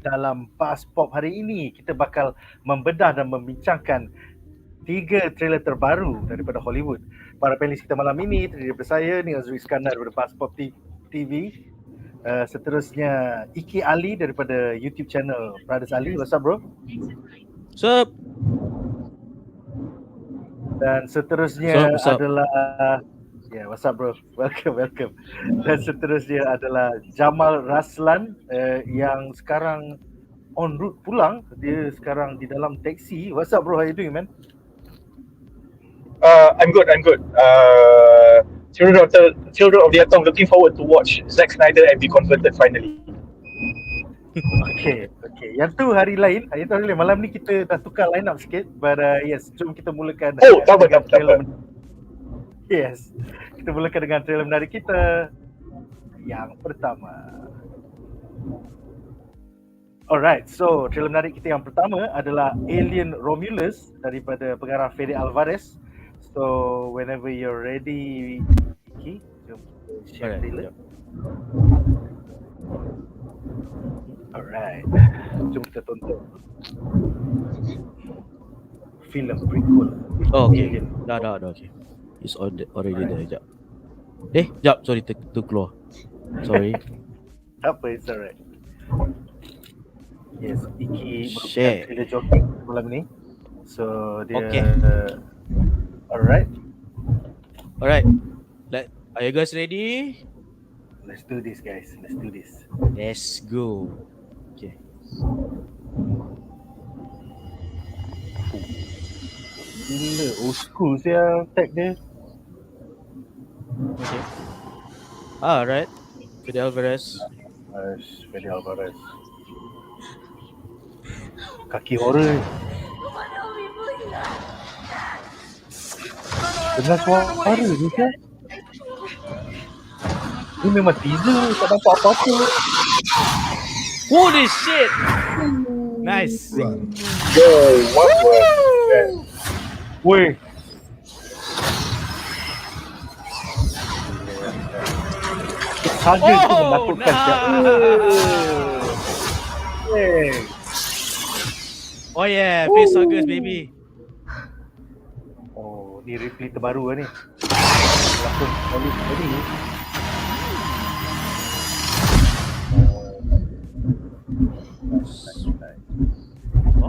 dalam BuzzPop hari ini kita bakal membedah dan membincangkan 3 trailer terbaru daripada Hollywood. Para panelis kita malam ini terdiri daripada saya, Nadzru daripada BuzzPop TV. Seterusnya Iki Ali daripada YouTube channel Brothers Ali. What's up bro? Sup. Dan seterusnya What's up? adalah what's up bro? Welcome. Dan seterusnya adalah Jamal Raslan yang sekarang en route pulang. Dia sekarang di dalam taksi. What's up bro? How you doing man? I'm good. Children of the Atom, looking forward to watch Zack Snyder and be converted finally. Okay. Yang tu hari lain. Malam ni kita dah tukar line up sikit. But yes, jom kita mulakan Tak apa. Yes. Kita mulakan dengan trailer menarik kita. Yang pertama. Alright, so trailer menarik kita yang pertama adalah Alien Romulus daripada pengarah Fede Alvarez. So whenever you're ready, Iki, jom share trailer. Alright, jom kita tonton filem prequel. Oh, okay. Dah okay. It's already there. Sekejap. Sekejap, sorry tu keluar. Sorry. Apa, it's alright. Yes, Iki merupakan trailer jockey malam ni. So dia Alright. Are you guys ready? Let's do this guys. Let's go. Okay. Gila, old school saya tag dia. Okay. Alright. Fede Alvarez. Kaki horror. Dengar suara ni kan? Ini memang teaser, tak nampak apa-apa. Holy shit! Nice. Yo, what was that? Weh. Saga tu menakutkan Oh yeah, face Sagas baby. Oh, ni replay terbaru lah ni. Langsung kali ni.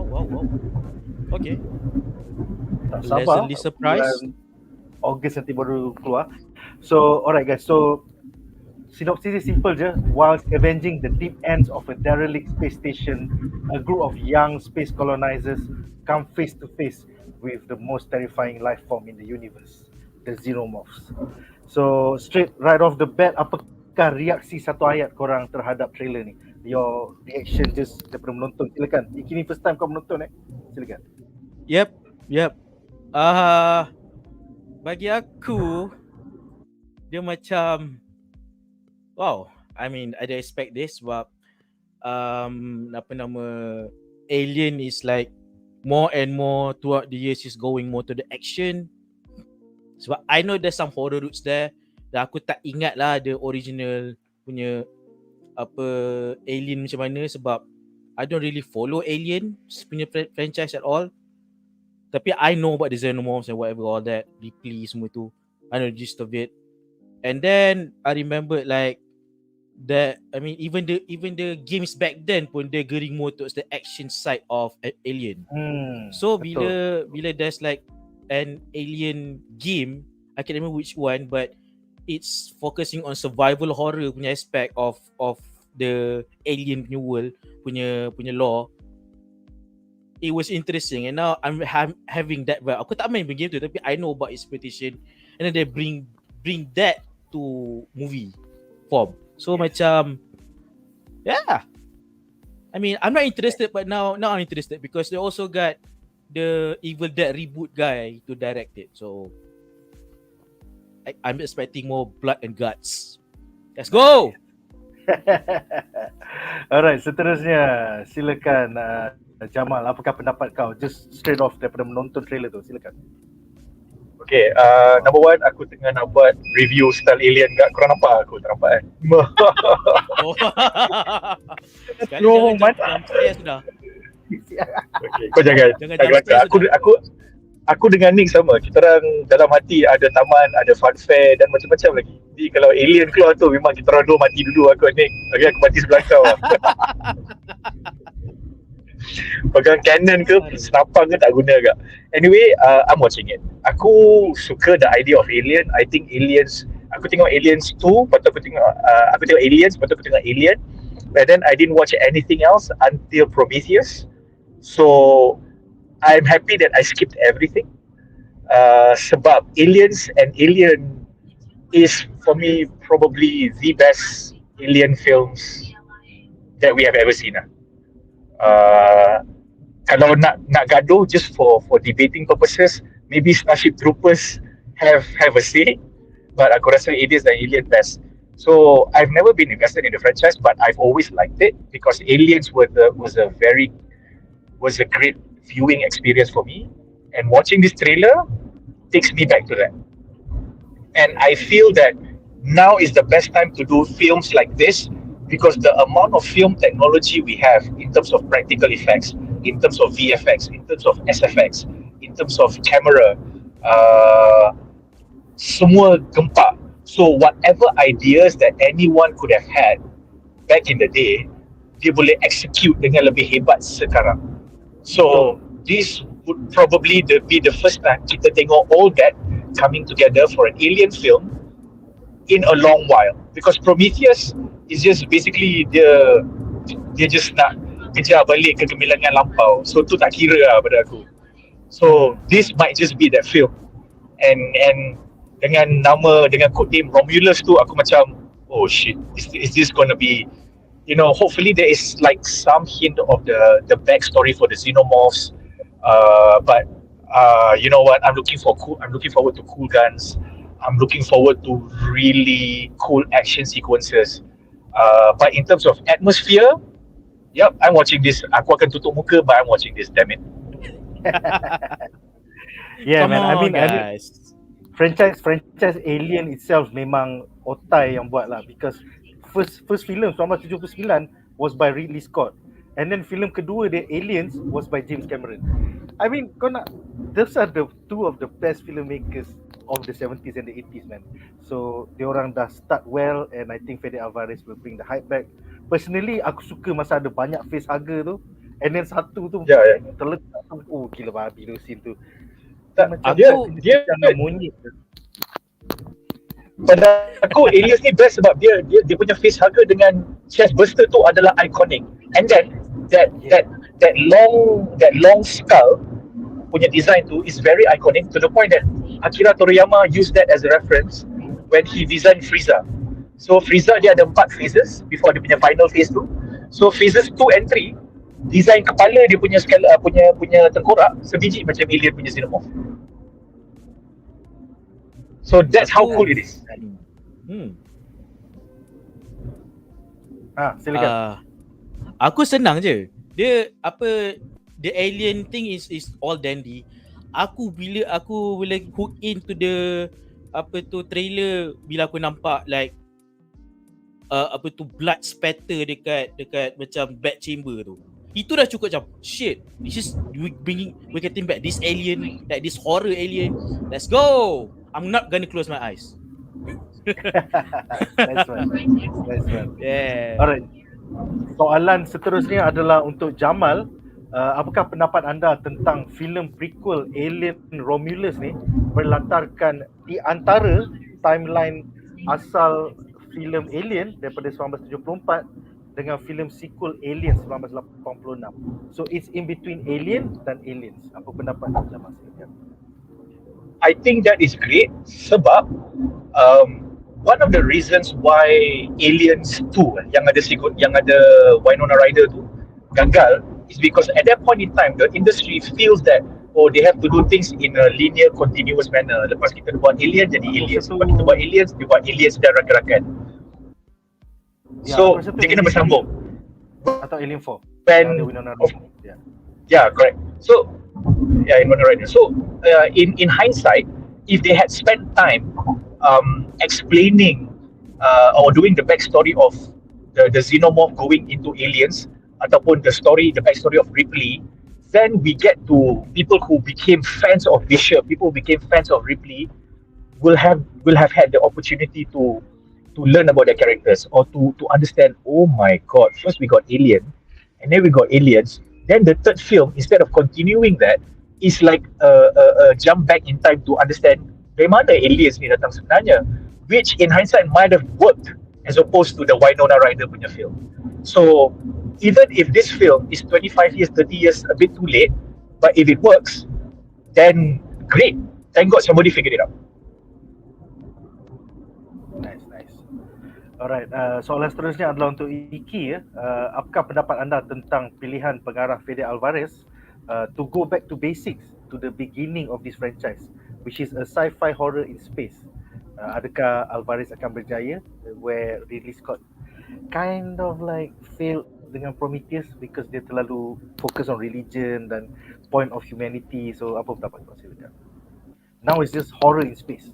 Wow. Okay. Tak sabar. Pleasantly surprised. Ogos nanti baru keluar. So, alright guys. So, synopsis is simple je. Whilst avenging the deep ends of a derelict space station, a group of young space colonizers come face to face with the most terrifying life form in the universe, the Xenomorphs. So, straight right off the bat, apakah reaksi satu ayat korang terhadap trailer ni? Your reaction just daripada menonton, silakan. Ini first time kau menonton silakan. Yep. Bagi aku dia macam wow, I mean I didn't expect this sebab Alien is like more and more throughout the years is going more to the action. Sebab I know there's some horror roots there. Dan aku tak ingat lah the original punya Alien macam mana sebab I don't really follow Alien punya franchise at all. Tapi I know about the Xenomorphs and whatever all that, Ripley semua tu. I know the gist of it. And then I remember like that, I mean even the games back then pun dia gearing more towards the action side of Alien. So bila there's like an Alien game, I can't remember which one, but it's focusing on survival horror punya aspect of the Alien punya world punya lore. It was interesting and now I'm having that vibe. Aku tak main game tu tapi I know about its reputation and then they bring that to movie form. So macam I mean I'm not interested but now I'm interested because they also got the Evil Dead reboot guy to direct it. So I'm expecting more blood and guts. Let's go. Alright, seterusnya silakan Jamal, apakah pendapat kau just straight off daripada menonton trailer tu, silakan. Okay, number one, aku tengah nak buat review style alien kat. Korang nampak aku? Tak nampak kan? Oh. Sekali No, jangan jump scare sudah. Okay, kau jangan Jangan kelakar. Aku dengan Nick sama. Kita orang dalam hati ada taman, ada fun fair dan macam-macam lagi. Jadi kalau alien keluar tu memang kita orang dua mati dulu aku Nick. Okay, aku mati sebelah kau lah. Pegang cannon ke senapang ke tak guna agak. Anyway, I'm watching it. Aku suka the idea of alien. I think aliens, aku tengok aliens 2, lepas tu aku tengok aliens, lepas tu aku tengok alien. And then I didn't watch anything else until Prometheus. So I'm happy that I skipped everything. Sebab aliens and alien is for me probably the best alien films that we have ever seen. Kalau nak gaduh just for debating purposes, maybe Starship Troopers have a say, but aku rasa aliens dan alien best. So I've never been invested in the franchise, but I've always liked it because aliens was a great viewing experience for me, and watching this trailer takes me back to that. And I feel that now is the best time to do films like this because the amount of film technology we have in terms of practical effects, in terms of VFX, in terms of SFX, in terms of camera, semua gempak. So whatever ideas that anyone could have had back in the day, dia boleh execute dengan lebih hebat sekarang. So this would probably be the first time kita tengok all that coming together for an alien film in a long while. Because Prometheus is just basically dia just nak kejar balik kegemilangan lampau. So tu tak kira lah pada aku. So this might just be that film. And dengan code name Romulus tu aku macam oh shit, is this gonna be, you know, hopefully there is like some hint of the backstory for the xenomorphs, but you know what, I'm looking forward to cool guns. I'm looking forward to really cool action sequences, but in terms of atmosphere, yep, I'm watching this. Aku akan tutup muka but I'm watching this, damn it. Yeah, Come man. on, I mean, guys. franchise Alien itself memang otai yang buat lah, because first film 1979 was by Ridley Scott, and then film kedua dia Aliens was by James Cameron. I mean, those are the two of the best filmmakers of the 70s and the 80s, man. So diorang dah start well, and I think Fede Alvarez will bring the hype back. Personally, aku suka masa ada banyak facehugger tu, and then satu tu terletak tu, oh gila babi tu scene tu. Dia monyet. Pada aku Aliens ni best sebab dia punya facehugger dengan chest burster tu adalah iconic. And then that long skull punya design tu is very iconic to the point that Akira Toriyama used that as a reference when he designed Frieza. So Frieza dia ada 4 phases before dia punya final phase tu. So phases 2 and 3, design kepala dia punya punya tengkorak sebiji macam alien punya xenomorph. So that's how cool it is. Silakan. Aku senang je. Dia the alien thing is all dandy. Bila aku boleh hook into the trailer, bila aku nampak like blood spatter dekat macam bed chamber tu. Itu dah cukup macam shit. This is we getting back this alien, like this horror alien. Let's go. I'm not gonna close my eyes. Nice one. Yeah. Alright. Soalan seterusnya adalah untuk Jamal. Apakah pendapat anda tentang filem prequel Alien Romulus ni berlatarkan di antara timeline asal filem Alien daripada 1974 dengan filem sequel Alien 1986. So it's in between Alien dan Aliens. Apa pendapat anda, Jamal? I think that is great sebab one of the reasons why Aliens 2 yang ada Winona Ryder tu gagal is because at that point in time the industry feels that they have to do things in a linear continuous manner. Lepas kita buat Alien jadi Aliens, lepas kita buat Aliens dia buat Aliens dan rakan-rakan. So dia kena bersambung. Atau Alien 4. Yeah, correct. So in Winona Ryder. So in hindsight, if they had spent time explaining or doing the backstory of the xenomorph going into aliens, ataupun the backstory of Ripley, then we get to people who became fans of Bishop, people who became fans of Ripley will have had the opportunity to learn about their characters, or to understand, oh my god, first we got alien, and then we got aliens, then the third film, instead of continuing that, is like a jump back in time to understand dari mana aliens ni datang sebenarnya, which in hindsight might have worked as opposed to the Winona Ryder punya film. So even if this film is 25 years, 30 years a bit too late, but if it works, then great, thank god somebody figured it out. Nice. Alright, soalan seterusnya adalah untuk Iki. Apakah pendapat anda tentang pilihan pengarah Fede Alvarez to go back to basics, to the beginning of this franchise, which is a sci-fi horror in space? Adakah Alvarez akan berjaya, where Ridley Scott kind of like failed dengan Prometheus because dia terlalu fokus on religion dan point of humanity? So apa pendapat kau silakan. Now it's just horror in space.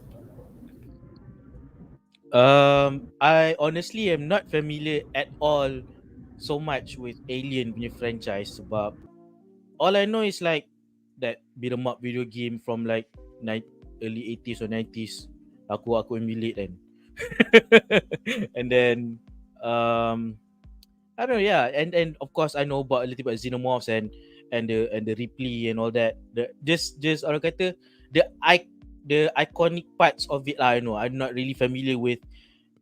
I honestly am not familiar at all so much with Alien punya franchise, sebab all I know is like that beat 'em up video game from like early 80s or 90s. Aku emulate kan. And then I don't know, yeah, and of course I know about a little bit of xenomorphs and the Ripley and all that. Just orang kata the iconic parts of it lah. I know I'm not really familiar with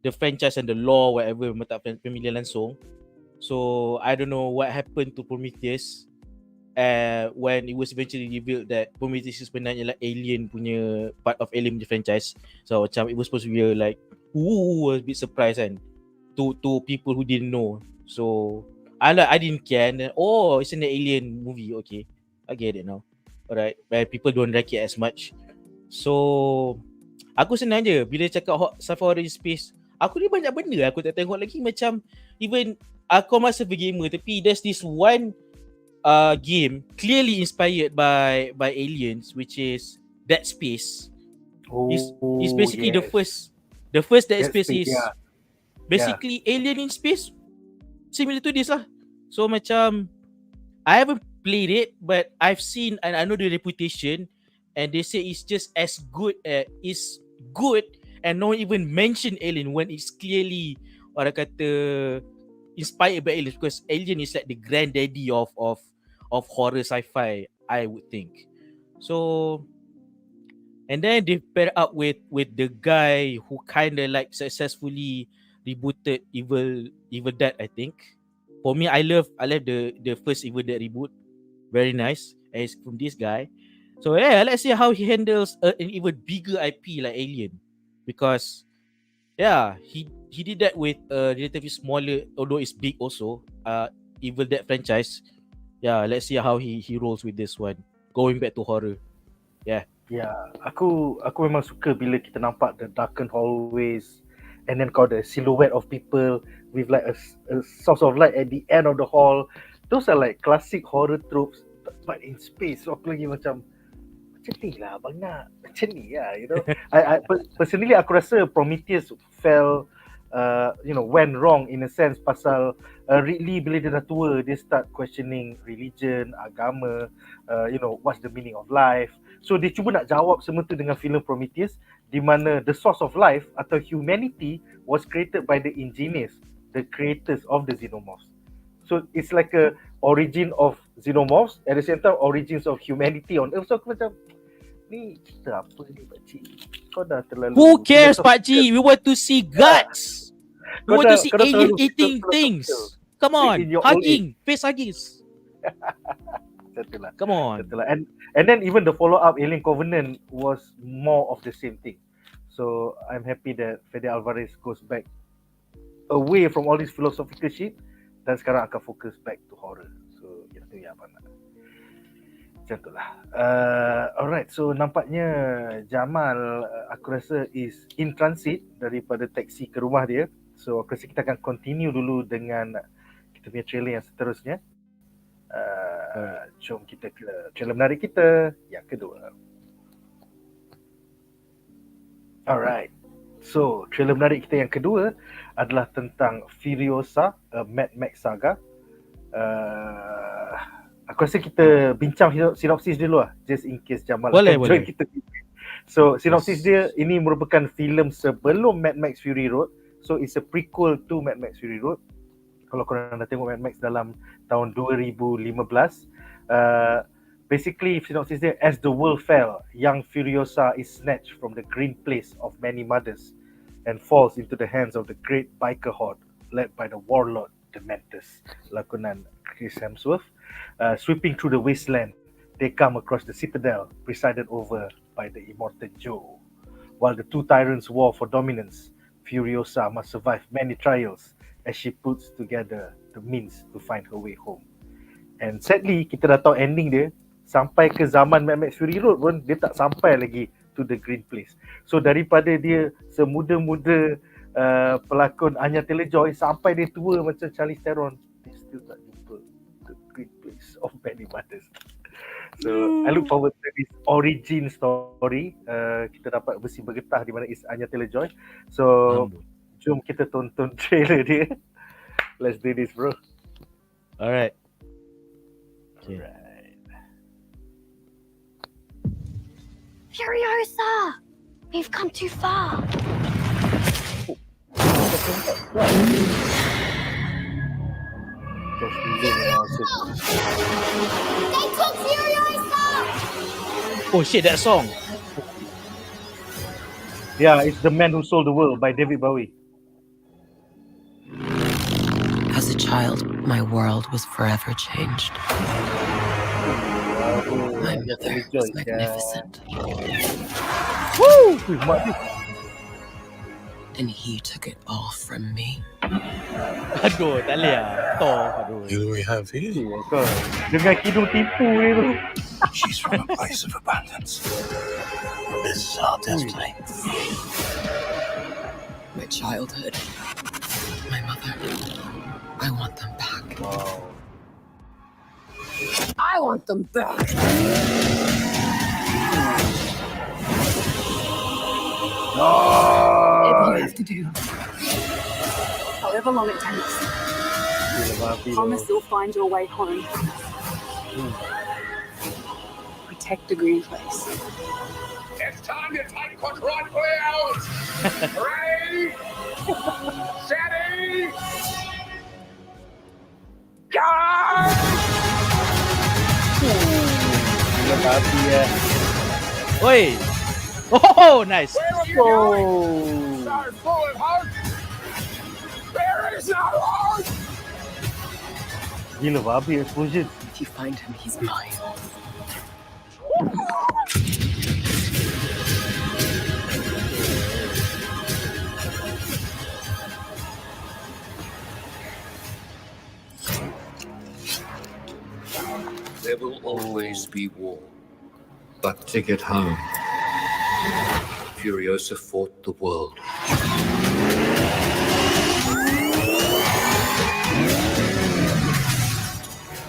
the franchise and the lore, whatever. Memang tak familiar langsung. So I don't know what happened to Prometheus when it was eventually revealed that Prometheus is sebenarnya like Alien punya part of Alien punya franchise. So macam it was supposed to be like a bit surprise kan to people who didn't know. So I didn't care. And then, it's an Alien movie. Okay, I get it now. Alright, but people don't like it as much. So aku senang je bila cakap sci-fi horror in space. Aku ni banyak benda aku tak tengok lagi, macam even aku masih bergamer, tapi there's this one game clearly inspired by aliens, which is Dead Space. It's basically the first Dead Space is basically alien in space, similar to this lah. So macam I haven't played it, but I've seen and I know the reputation, and they say it's just as good is good and not even mention alien when it's clearly orang kata inspired by aliens, because alien is like the granddaddy of horror sci-fi, I would think. So and then they pair up with the guy who kind of like successfully rebooted Evil Dead, I think. For me, I love the first Evil Dead reboot, very nice, and it's from this guy. So yeah, let's see how he handles an even bigger IP like Alien, because yeah, he did that with a relatively smaller, although it's big also, Evil Dead franchise. Yeah, let's see how he rolls with this one, going back to horror. Yeah. Yeah, aku memang suka bila kita nampak the darkened hallways, and then got the silhouette of people with like a source of light at the end of the hall. Those are like classic horror tropes, but in space. So aku lagi macam ni lah abang nak, macam ni lah, you know. I personally aku rasa Prometheus fell went wrong in a sense, pasal Ridley bila dia dah tua, dia start questioning religion, agama, what's the meaning of life. So dia cuba nak jawab semua tu dengan filem Prometheus, di mana the source of life atau humanity was created by the engineers, the creators of the xenomorphs. So it's like a origin of xenomorphs, at the same time origins of humanity on Earth. So aku macam, ni kita apa ni pakcik? Kau dah terlalu... Who cares pakcik? We want to see guts. We want to see alien eating things. Come on, hugging, face hugging. Betul lah. Come on. Betul lah. And then even the follow-up Alien Covenant was more of the same thing. So I'm happy that Fede Alvarez goes back away from all this philosophical shit, dan sekarang akan fokus back to horror. So itu yang apa nak. Macam tu lah. Alright, so nampaknya Jamal aku rasa is in transit daripada taksi ke rumah dia. So aku rasa kita akan continue dulu dengan kita punya trailer yang seterusnya. Jom kita ke trailer menarik kita yang kedua. Alright. So, trailer menarik kita yang kedua adalah tentang Furiosa, Mad Max saga. Aku rasa kita bincang sinopsis dulu lah, just in case Jamal Boleh, akan join boleh. kita. So, sinopsis dia, ini merupakan filem sebelum Mad Max Fury Road. So, it's a prequel to Mad Max Fury Road. Kalau korang dah tengok Mad Max dalam tahun 2015, basically sinopsis dia, as the world fell, young Furiosa is snatched from the green place of many mothers and falls into the hands of the great biker horde led by the warlord Dementus, lakonan Chris Hemsworth. Sweeping through the wasteland, they come across the citadel presided over by the immortal Joe. While the two tyrants war for dominance, Furiosa must survive many trials as she puts together the means to find her way home. And sadly, kita dah tahu ending dia, sampai ke zaman Mad Max Fury Road pun dia tak sampai lagi to the green place. So daripada dia semuda-muda pelakon Anya Taylor-Joy sampai dia tua macam Charlize Theron, dia still tak jumpa the green place of many mothers. So I look forward to this origin story. Kita dapat besi bergetah di mana is Anya Taylor-Joy. So jom kita tonton trailer dia. Let's do this, bro. Alright. Okay. Right. Furiosa! We've come too far. Just leaving also. They took Furiosa! Oh shit, that song. Yeah, it's The Man Who Sold the World by David Bowie. As a child, my world was forever changed. My mother was magnificent, Woo! Mak dia. and he took it all from me. Aduh, tak boleh lah. Thor, aduh. Who do we have here? Kau dengan kidung tipu dia tu. She's from a place of abundance. This is our destiny. My childhood, my mother, I want them back. Wow. I want them back. Whatever you have to do, however long it takes, Gila babi tu. Promise you'll find your way home. Protect the green place. It's time to take control, players! Ready? Steady! Go! Gila babi ya. Oi. Oh, nice. Oh. So full of hope! There is no hope! Gila babi explosion. If you find him, he's mine. There will always be war. But to get home, Furiosa fought the world.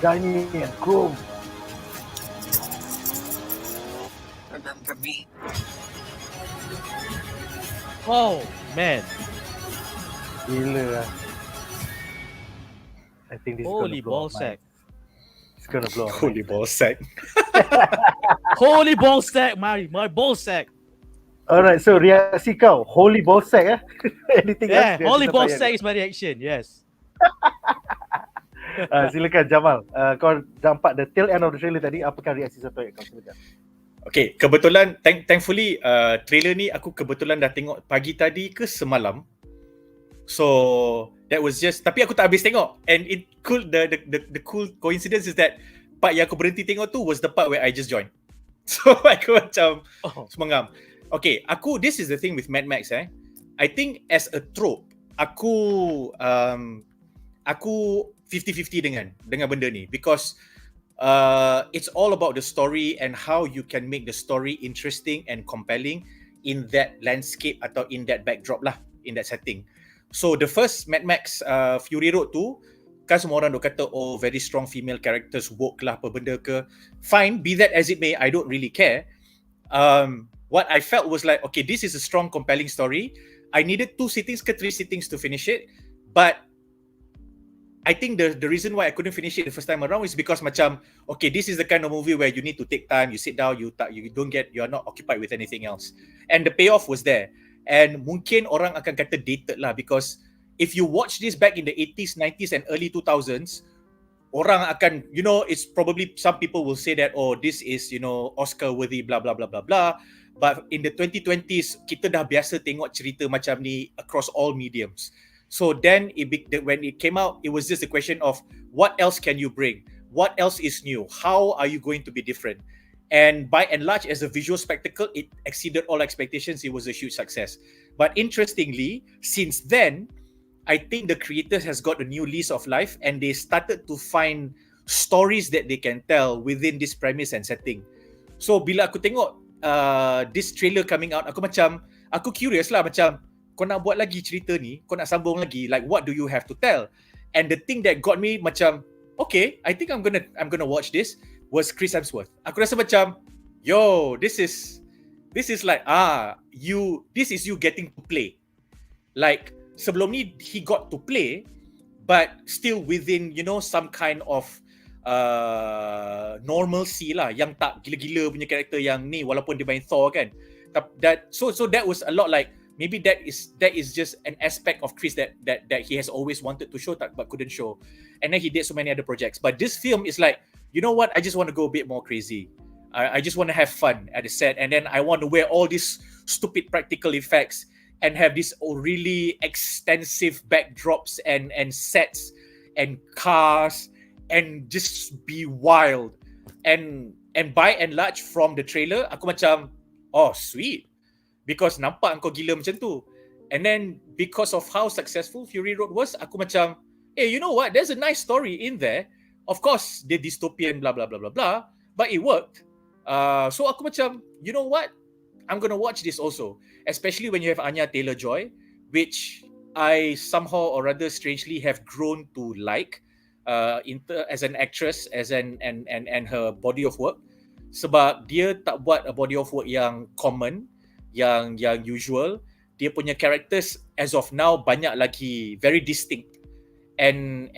Shiny and chrome. Remember me. Oh, man. Gila lah. I think this is Holy gonna blow ball up sack. It's gonna blow up. Holy ball sack. Holy ball sack, my ball sack. Alright, so reaksi kau, holy ball sack Anything Yeah, else? holy ball sack is my reaction. Yes. Silakan Jamal. Kau nampak the tail end of the trailer tadi, apakah reaksi satu kau silakan? Okay, kebetulan thankfully trailer ni aku kebetulan dah tengok pagi tadi ke semalam. So that was just, tapi aku tak habis tengok, and it cool, the cool coincidence is that part yang aku berhenti tengok tu was the part where I just joined. So aku macam semangam. Okay, this is the thing with Mad Max I think as a trope, aku 50-50 dengan benda ni, because it's all about the story and how you can make the story interesting and compelling in that landscape atau in that backdrop lah, in that setting. So the first Mad Max Fury Road tu, kan semua orang duk kata oh very strong female characters, woke lah apa benda ke. Fine, be that as it may, I don't really care. what I felt was like, okay, this is a strong, compelling story. I needed 2 sittings ke 3 sittings to finish it, but I think the reason why I couldn't finish it the first time around is because macam, okay, this is the kind of movie where you need to take time, you sit down, you are not occupied with anything else. And the payoff was there. And mungkin orang akan kata dated lah, because if you watch this back in the 80s, 90s and early 2000s, orang akan, it's probably, some people will say that, oh, this is, Oscar worthy, blah, blah, blah, blah, blah. But in the 2020s, kita dah biasa tengok cerita macam ni across all mediums. So then when it came out, it was just a question of what else can you bring? What else is new? How are you going to be different? And by and large, as a visual spectacle, it exceeded all expectations. It was a huge success. But interestingly, since then, I think the creators has got a new lease of life and they started to find stories that they can tell within this premise and setting. So bila aku tengok this trailer coming out, aku curious lah, macam kau nak buat lagi cerita ni, kau nak sambung lagi, like what do you have to tell? And the thing that got me macam, okay, I think I'm gonna watch this, was Chris Hemsworth. Aku rasa macam, yo, this is like, this is you getting to play. Like, sebelum ni, he got to play, but still within, some kind of normalcy lah, yang tak gila-gila punya karakter yang ni, walaupun dia main Thor kan. So that was a lot like, maybe that is just an aspect of Chris that he has always wanted to show but couldn't show. And then he did so many other projects. But this film is like, you know what? I just want to go a bit more crazy. I just want to have fun at the set. And then I want to wear all these stupid practical effects and have these really extensive backdrops and sets and cars and just be wild. And by and large, from the trailer, aku macam, oh, sweet. Because nampak kau gila macam tu. And then because of how successful Fury Road was, aku macam, hey, you know what? There's a nice story in there. Of course, the dystopian blah blah blah blah blah, but it worked. So aku macam, you know what? I'm gonna watch this also, especially when you have Anya Taylor-Joy, which I somehow or rather strangely have grown to like as an actress, and her body of work. Sebab dia tak buat a body of work yang common, yang usual. Dia punya characters as of now banyak lagi very distinct. And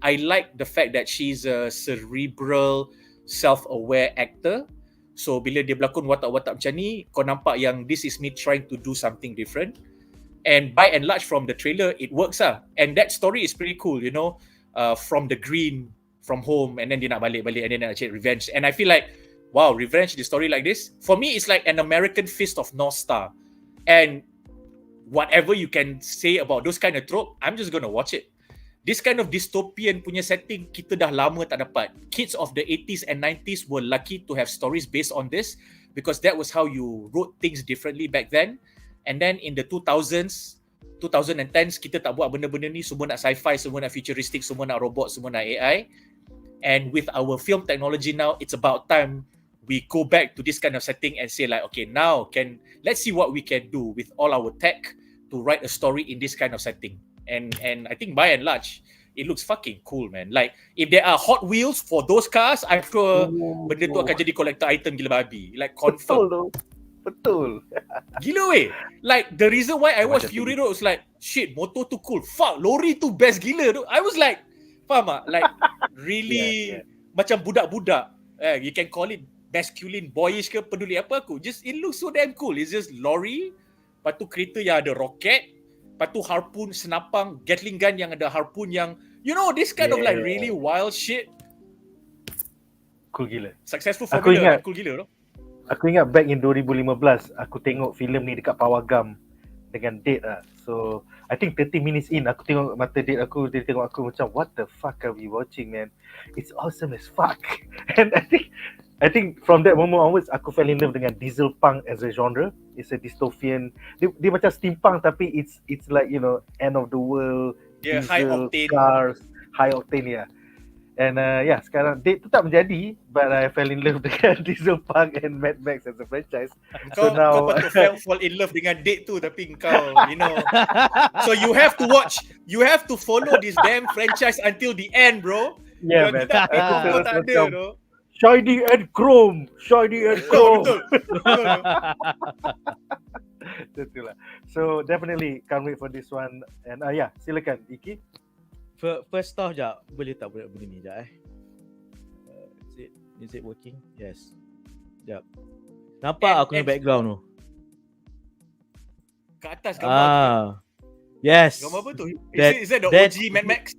I like the fact that she's a cerebral, self-aware actor. So bila dia berlakon watak-watak macam ni, kau nampak yang this is me trying to do something different. And by and large from the trailer, it works lah. And that story is pretty cool, from the green, from home, and then dia nak balik and then nak cari revenge. And I feel like, wow, revenge, the story like this, for me it's like an American Fist of North Star. And whatever you can say about those kind of trope, I'm just gonna watch it. This kind of dystopian punya setting, kita dah lama tak dapat. Kids of the 80s and 90s were lucky to have stories based on this, because that was how you wrote things differently back then. And then in the 2000s, 2010s, kita tak buat benda-benda ni, semua nak sci-fi, semua nak futuristic, semua nak robot, semua nak AI. And with our film technology now, it's about time we go back to this kind of setting and say like, okay, now let's see what we can do with all our tech to write a story in this kind of setting. And I think by and large, it looks fucking cool, man. Like, if there are Hot Wheels for those cars, I'm sure benda tu akan jadi collector item gila babi. Like, confirm. Betul. Gila weh. Like, the reason why I watched Fury Road was like, shit, motor tu cool. Fuck, lori tu best gila tu. I was like, faham tak? Like, really, macam budak-budak. You can call it masculine, boyish ke, peduli apa aku. Just, it looks so damn cool. It's just lori, lepas tu kereta yang ada roket, lepas tu harpoon, senapang, Gatling gun yang ada harpoon yang, this kind of like really wild shit. Cool gila. Successful formula, cool gila tu. Aku ingat back in 2015, aku tengok filem ni dekat Pawagam dengan date lah. So, I think 30 minutes in, aku tengok mata date aku, dia tengok aku macam, what the fuck are we watching, man? It's awesome as fuck. And I think from that moment onwards, aku fell in love dengan diesel punk as a genre. It's a dystopian. Dia macam steampunk tapi it's like, end of the world. Yeah, diesel, high octane cars, high octane, yeah. And sekarang date tu tak menjadi, but I fell in love dengan diesel punk and Mad Max as a franchise. Kau patut fall in love dengan date tu, tapi kau, so you have to follow this damn franchise until the end, bro. Yeah, man. Kau tak ada, bro. Shiny and chrome. Shiny and chrome. Betul. Betul lah. So definitely can't wait for this one. And yeah, silakan Iki. First off jap, boleh tak buat benda ni jap is it working? Yes. Jap. Nampak aku punya background tu? Kat atas gambar. Yes. Gambar apa tu? That- Is that the that- OG Mad Max?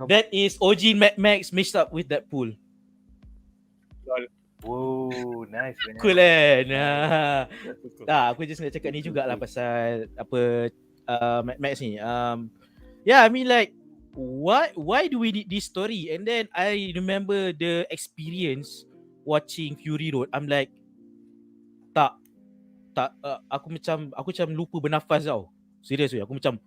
That is OG Mad Max mixed up with that pool. Whoa, nice. Cool kan? Tak, aku just nak cakap ni jugalah pasal apa Mad Max ni. Yeah, I mean like why do we need this story? And then I remember the experience watching Fury Road. I'm like tak aku macam lupa bernafas tau. Serius weh, aku macam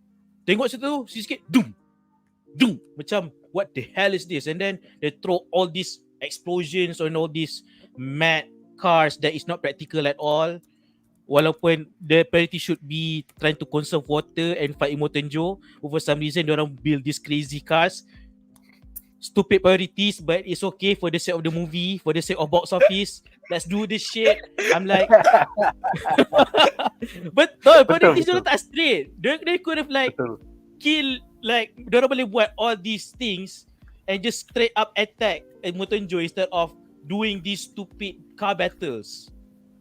tengok situ sikit dum macam what the hell is this? And then they throw all these explosions and all these mad cars that is not practical at all. Walaupun the priority should be trying to conserve water and fight Imotenjo, for some reason they orang build these crazy cars. Stupid priorities, but it's okay for the sake of the movie, for the sake of box office. Let's do this shit. I'm like betul, priorities dia tak straight. They could have like kill, like dia orang boleh buat all these things and just straight up attack Imotenjo instead of doing these stupid car battles.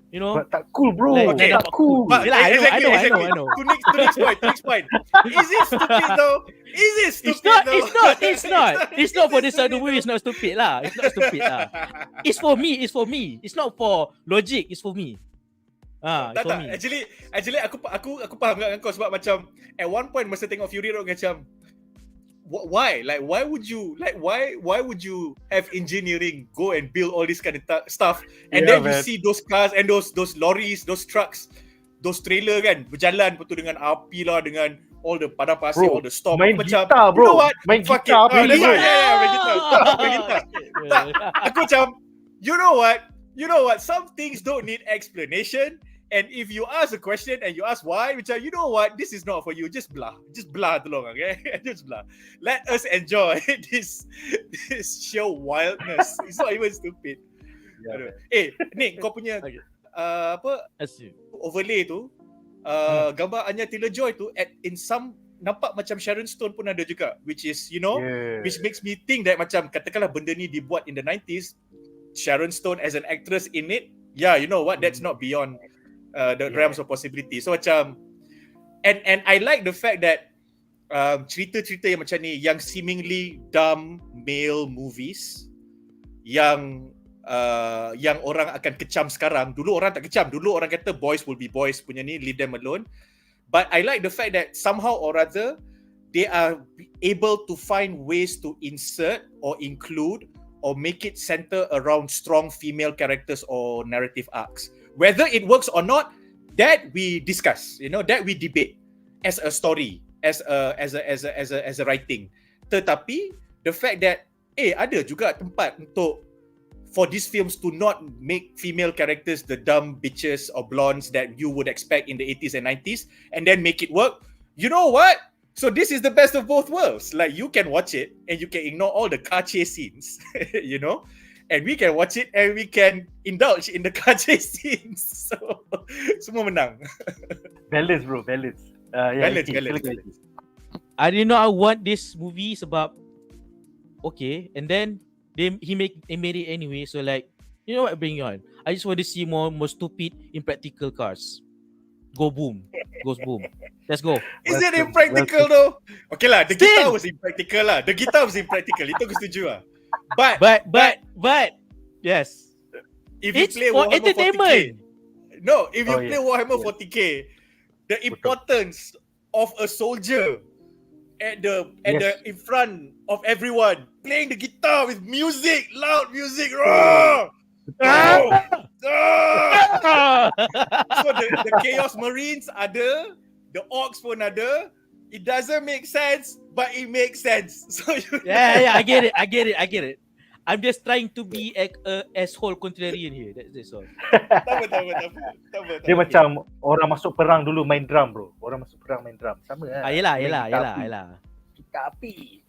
You know? But tak cool bro. Okay. Tak cool. But Yelah, I know. To next point. Is it stupid though? Is it stupid though? It's not for this side of the movie. It's not stupid lah. It's for me. It's not for logic. It's for me. It's for me. Actually aku faham dengan kau sebab macam at one point masa tengok Fury Road macam why? Like why would you have engineering go and build all this kind of stuff and then you see those cars and those lorries, those trucks, those trailer kan berjalan betul dengan api lah, dengan all the padang pasir, all the storm main macam gitar, bro. You know what? Main Fuck gitar, it. main gitar. Aku macam you know what? Some things don't need explanation. And if you ask a question and you ask why, macam you know what, this is not for you. Just blah tolong, okay? Just blah. Let us enjoy this show wildness. It's not even stupid. Nick, kau punya apa overlay tu, gambar Anya Taylor-Joy tu in some nampak macam Sharon Stone pun ada juga, which is which makes me think that macam katakanlah benda ni dibuat in the 90s, Sharon Stone as an actress in it, you know what, that's not beyond the realms of possibility. So macam and I like the fact that cerita-cerita yang macam ni, yang seemingly dumb male movies yang orang akan kecam sekarang. Dulu orang tak kecam. Dulu orang kata boys will be boys punya ni, leave them alone. But I like the fact that somehow or other they are able to find ways to insert or include or make it center around strong female characters or narrative arcs. Whether it works or not, that we discuss, that we debate as a story, as a writing. Tetapi the fact that ada juga tempat untuk for these films to not make female characters the dumb bitches or blondes that you would expect in the 80s and 90s, and then make it work. You know what? So this is the best of both worlds. Like you can watch it and you can ignore all the car chase scenes, and we can watch it and we can indulge in the car chase scenes. So semua menang. Balance bro, balance. Balance. I didn't know I want this movie sebab okay, and then he made it anyway. So like, you know what, bring it on. I just want to see more stupid impractical cars. Goes boom. Let's go. Is it impractical though? Okay lah, the guitar was impractical lah. Itu aku setuju lah. But yes. If you It's play for Warhammer entertainment. 40K, if you play Warhammer 40K, the importance of a soldier at the in front of everyone playing the guitar with music, loud music, raw. So the Chaos Marines ada, the Orcs pun ada. It doesn't make sense, but it makes sense. So I get it. I'm just trying to be a asshole contrarian here. That's all. Tak. Dia macam orang masuk perang dulu main drum bro. Orang masuk perang main drum. Sama lah. Yelah. Kita api.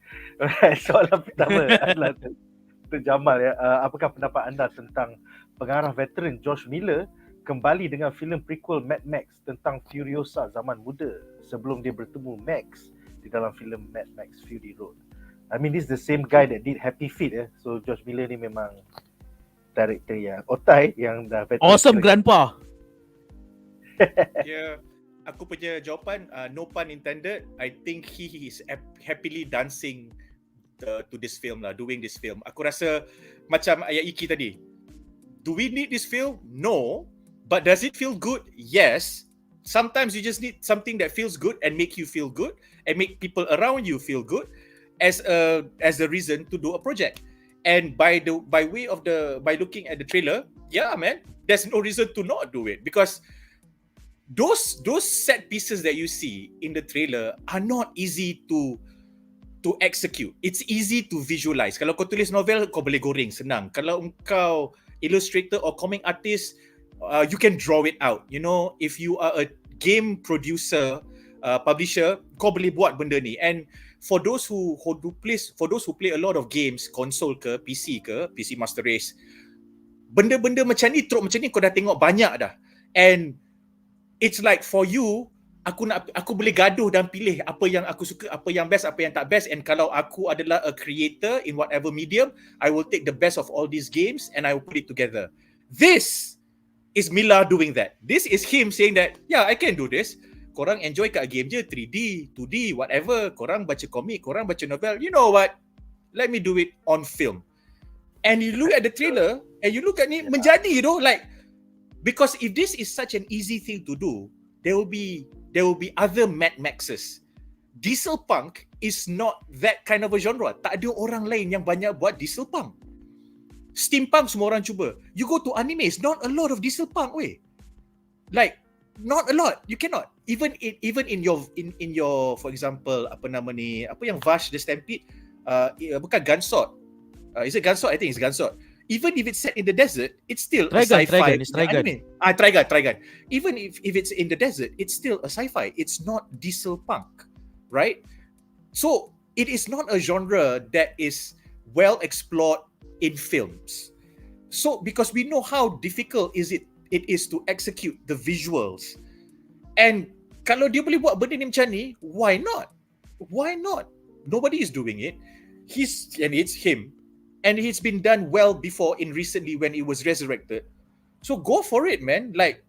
Soalan pertama adalah Untuk Jamal ya, apakah pendapat anda tentang pengarah veteran George Miller kembali dengan filem prequel Mad Max tentang Furiosa zaman muda sebelum dia bertemu Max di dalam filem Mad Max Fury Road. I mean, this is the same guy that did Happy Feet ya. So George Miller ni memang director yang otai, yang dah veteran. Awesome grandpa. Yeah, aku punya jawapan, no pun intended. I think he is happily dancing to this film lah, doing this film. Aku rasa macam ayat Iki tadi. Do we need this film? No. But does it feel good? Yes. Sometimes you just need something that feels good and make you feel good and make people around you feel good as a reason to do a project. And by looking at the trailer, yeah, man, there's no reason to not do it, because those set pieces that you see in the trailer are not easy to execute. It's easy to visualize. Kalau kau tulis novel, kau boleh goreng, senang. Kalau kau illustrator or comic artist, you can draw it out. You know, if you are a game producer, publisher, kau boleh buat benda ni. And for those who play a lot of games, console ke, PC Master Race, benda-benda macam ni, trope macam ni kau dah tengok banyak dah. And it's like for you, aku boleh gaduh dan pilih apa yang aku suka, apa yang best, apa yang tak best. And kalau aku adalah a creator in whatever medium, I will take the best of all these games and I will put it together. This is Mila doing that. This is him saying that, yeah, I can do this. Korang enjoy kat game je, 3D, 2D, whatever. Korang baca komik, korang baca novel. You know what? Let me do it on film. And you look at the trailer, and you look at ni, menjadi, you know, like, because if this is such an easy thing to do, there will be other Mad Maxes. Diesel punk is not that kind of a genre. Tak ada orang lain yang banyak buat diesel punk. Steampunk semua orang cuba. You go to anime, it's not a lot of diesel punk way. Like, not a lot. You cannot. Even in your for example, apa yang Vash the Stampede, bukan Gunsword. Is it Gunsword? I think it's Gunsword. Even if it's set in the desert, it's still a sci-fi. Trigun. Even if it's in the desert, it's still a sci-fi. It's not diesel punk, right? So it is not a genre that is well explored in films. So because we know how difficult it is to execute the visuals. And kalau dia boleh buat benda ni macam ni, why not? Why not? Nobody is doing it. It's him. And it's been done well before in recently when it was resurrected. So go for it, man. Like,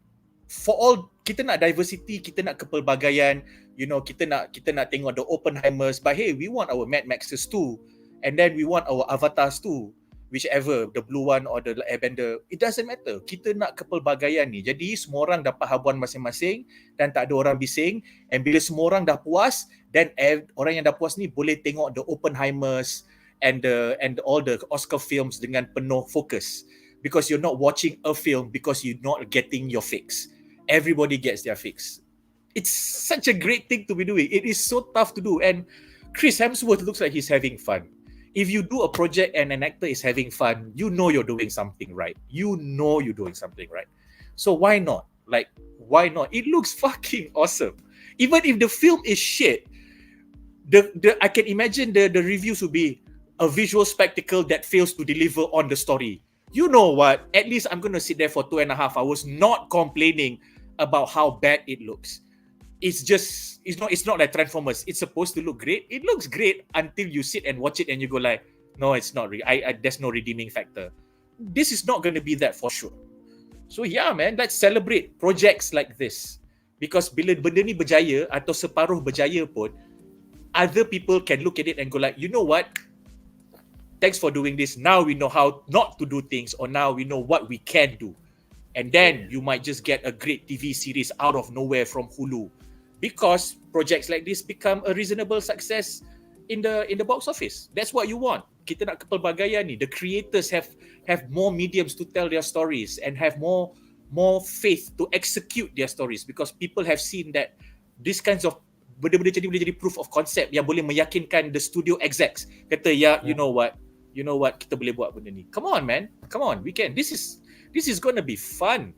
for all, kita nak diversity, kita nak kepelbagaian, you know, kita nak tengok the Oppenheimers, but hey, we want our Mad Maxes too. And then we want our avatars too. Whichever, the blue one or the airbender, it doesn't matter. Kita nak kepelbagaian ni. Jadi semua orang dapat habuan masing-masing dan tak ada orang bising. And bila semua orang dah puas, then orang yang dah puas ni boleh tengok the Oppenheimers and all the Oscar films dengan penuh fokus. Because you're not watching a film because you're not getting your fix. Everybody gets their fix. It's such a great thing to be doing. It is so tough to do. And Chris Hemsworth looks like he's having fun. If you do a project and an actor is having fun, you know you're doing something right. You know you're doing something right. So why not? Like, why not? It looks fucking awesome. Even if the film is shit, I can imagine the reviews will be a visual spectacle that fails to deliver on the story. You know what? At least I'm going to sit there for 2.5 hours not complaining about how bad it looks. It's not like Transformers. It's supposed to look great. It looks great until you sit and watch it and you go like, no, it's not. There's no redeeming factor. This is not going to be that for sure. So yeah, man, let's celebrate projects like this. Because bila benda ni berjaya atau separuh berjaya pun, other people can look at it and go like, you know what? Thanks for doing this. Now we know how not to do things, or now we know what we can do. And then you might just get a great TV series out of nowhere from Hulu. Because projects like this become a reasonable success in the box office. That's what you want. Kita nak kepelbagaian ni. The creators have more mediums to tell their stories and have more faith to execute their stories, because people have seen that these kinds of benda-benda jadi boleh jadi proof of concept yang boleh meyakinkan the studio execs. Kata, you know what, kita boleh buat benda ni. Come on, man. Come on, we can. This is going to be fun.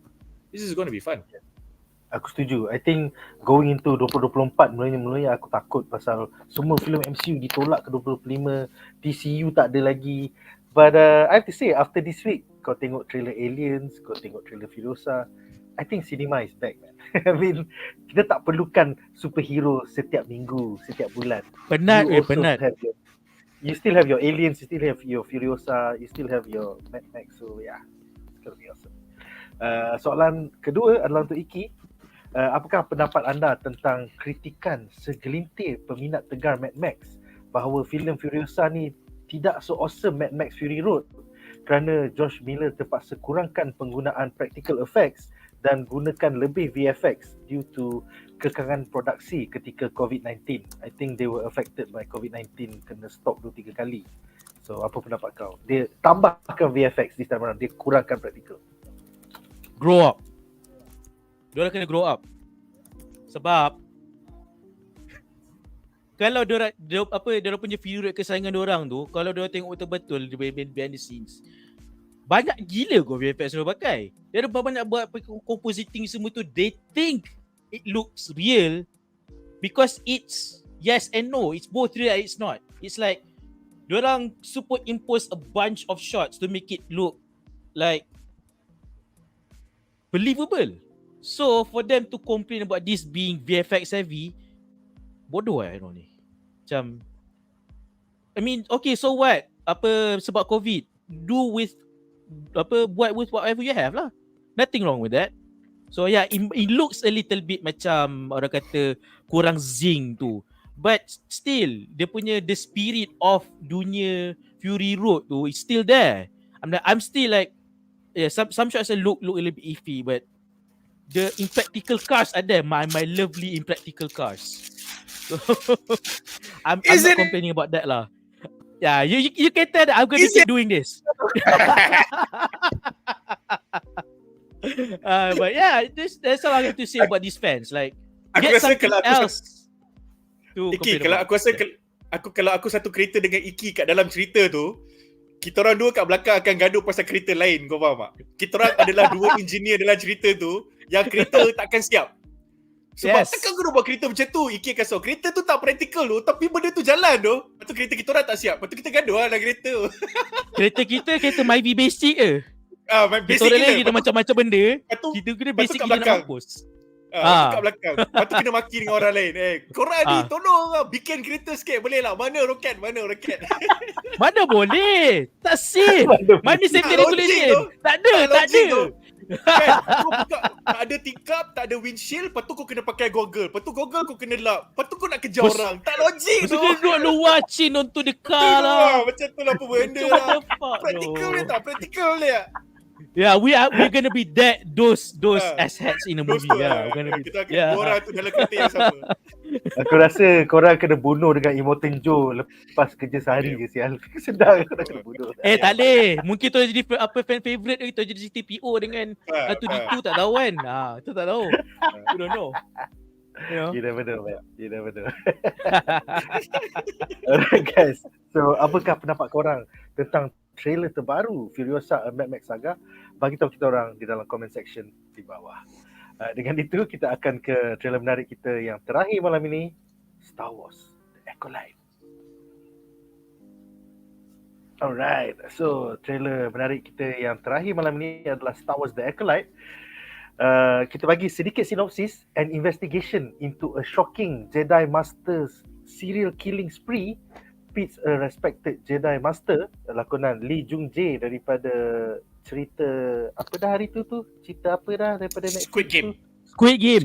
Aku setuju. I think going into 2024 mulanya aku takut pasal semua filem MCU ditolak ke 2025, DCU tak ada lagi. But I have to say, after this week, kau tengok trailer Aliens, kau tengok trailer Furiosa, I think cinema is back, man. I mean, kita tak perlukan superhero setiap minggu, setiap bulan. Penat You also penat. have your, you still have your Aliens, you still have your Furiosa, you still have your Mad Max. So yeah, it's gonna be awesome. Soalan kedua adalah untuk Iki. Apakah pendapat anda tentang kritikan segelintir peminat tegar Mad Max bahawa filem Furiosa ni tidak so awesome Mad Max Fury Road kerana George Miller terpaksa kurangkan penggunaan practical effects dan gunakan lebih VFX due to kekangan produksi ketika COVID-19. I think they were affected by COVID-19, kena stop 2-3 kali. So apa pendapat kau? Dia tambahkan VFX di time around, dia kurangkan practical. Grow up. Diorang kena grow up. Sebab kalau diorang punya favorite kesayangan diorang tu, kalau diorang tengok betul-betul behind the scenes, banyak gila kau VFX diorang pakai. Dia banyak buat compositing semua tu, they think it looks real because it's yes and no. It's both real and it's not. It's like diorang superimpose a bunch of shots to make it look like believable. So for them to complain about this being VFX heavy, bodoh ni. Macam, I mean, okay, so what? Apa sebab COVID? Buat with whatever you have lah. Nothing wrong with that. So yeah, it looks a little bit macam orang kata kurang zing tu. But still, dia punya the spirit of dunia Fury Road tu is still there. I'm still like, yeah, some shots look a little bit iffy, but the impractical cars are there. My lovely impractical cars. So I'm not complaining about that lah. Yeah, you can tell that I'm going to keep doing this. But yeah, that's all I have to say about these fans. Like, get something else to Iki, kalau aku satu kereta dengan Iki kat dalam cerita tu, kita orang dua kat belakang akan gaduh pasal kereta lain, kau faham tak? Kita orang adalah dua engineer dalam cerita tu yang kereta takkan siap. Sebab takkan kau buat kereta macam tu, Iki akan kereta tu tak practical tu, tapi benda tu jalan tu. Lepas tu kereta kita orang tak siap. Lepas tu kita gaduh lah dalam kereta tu. Kereta Myvi basic ke? Basic kita kita macam-macam benda. Kita kena basic kat kita belakang. mampus. Kat belakang. Lepas tu kena maki dengan orang lain. Korang ni tolong lah, bikin kereta sikit boleh lah. Mana roket? Mana boleh? Tak safe. Mana safety regulation? Tak ada. Kan, kau buka, tak ada tikap, tak ada windshield, lepas tu kau kena pakai goggle. Lepas tu goggle kau kena lap. Lepas tu kau nak kejar orang. Tak logik tu. Mesti duduk luar cin untuk dekat lah. Macam tu lah apa benda lah. Practical dia. Yeah, we're gonna be those assets in a movie. Yeah, we're gonna be. Kita akan dua orang tu dalam kereta yang sama. Aku rasa korang kena bunuh dengan Immortan Joe lepas kerja sehari je sial. Sedang korang kena bunuh. Tak boleh. Mungkin tu jadi fan favorite tu jadi TPO dengan tu D2 tak tahu kan. Tu tak tahu. You don't know. You never know, man. You never know. Alright guys. So apakah pendapat korang tentang trailer terbaru Furiosa A Mad Max Saga? Bagi tahu kita orang di dalam comment section di bawah. Dengan itu kita akan ke trailer menarik kita yang terakhir malam ini, Star Wars The Acolyte. Alright, so trailer menarik kita yang terakhir malam ini adalah Star Wars The Acolyte. Kita bagi sedikit sinopsis. An investigation into a shocking Jedi Master's serial killing spree pits a respected Jedi Master, lakonan Lee Jung Jae daripada cerita apa dah hari tu cerita apa dah daripada Netflix Squid Game.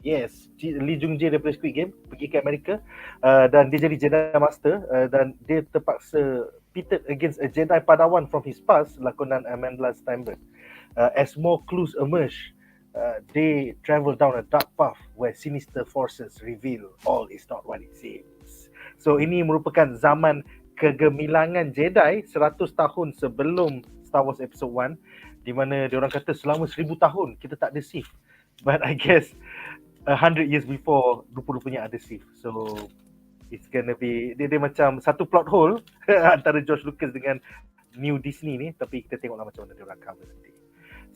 Yes, Lee Jung Jae daripada Squid Game pergi ke Amerika dan dia jadi Jedi Master dan dia terpaksa pitted against a Jedi Padawan from his past, lakonan Amanda Steinberg. As more clues emerge, they travel down a dark path where sinister forces reveal all is not what it seems. So ini merupakan zaman kegemilangan Jedi 100 tahun sebelum Star Wars Episode 1, di mana diorang kata selama 1000 tahun kita tak ada Sith. But I guess 100 years before rupa-rupanya ada Sith. So it's gonna be dia macam satu plot hole antara George Lucas dengan New Disney ni, tapi kita tengoklah macam mana diorang cover nanti.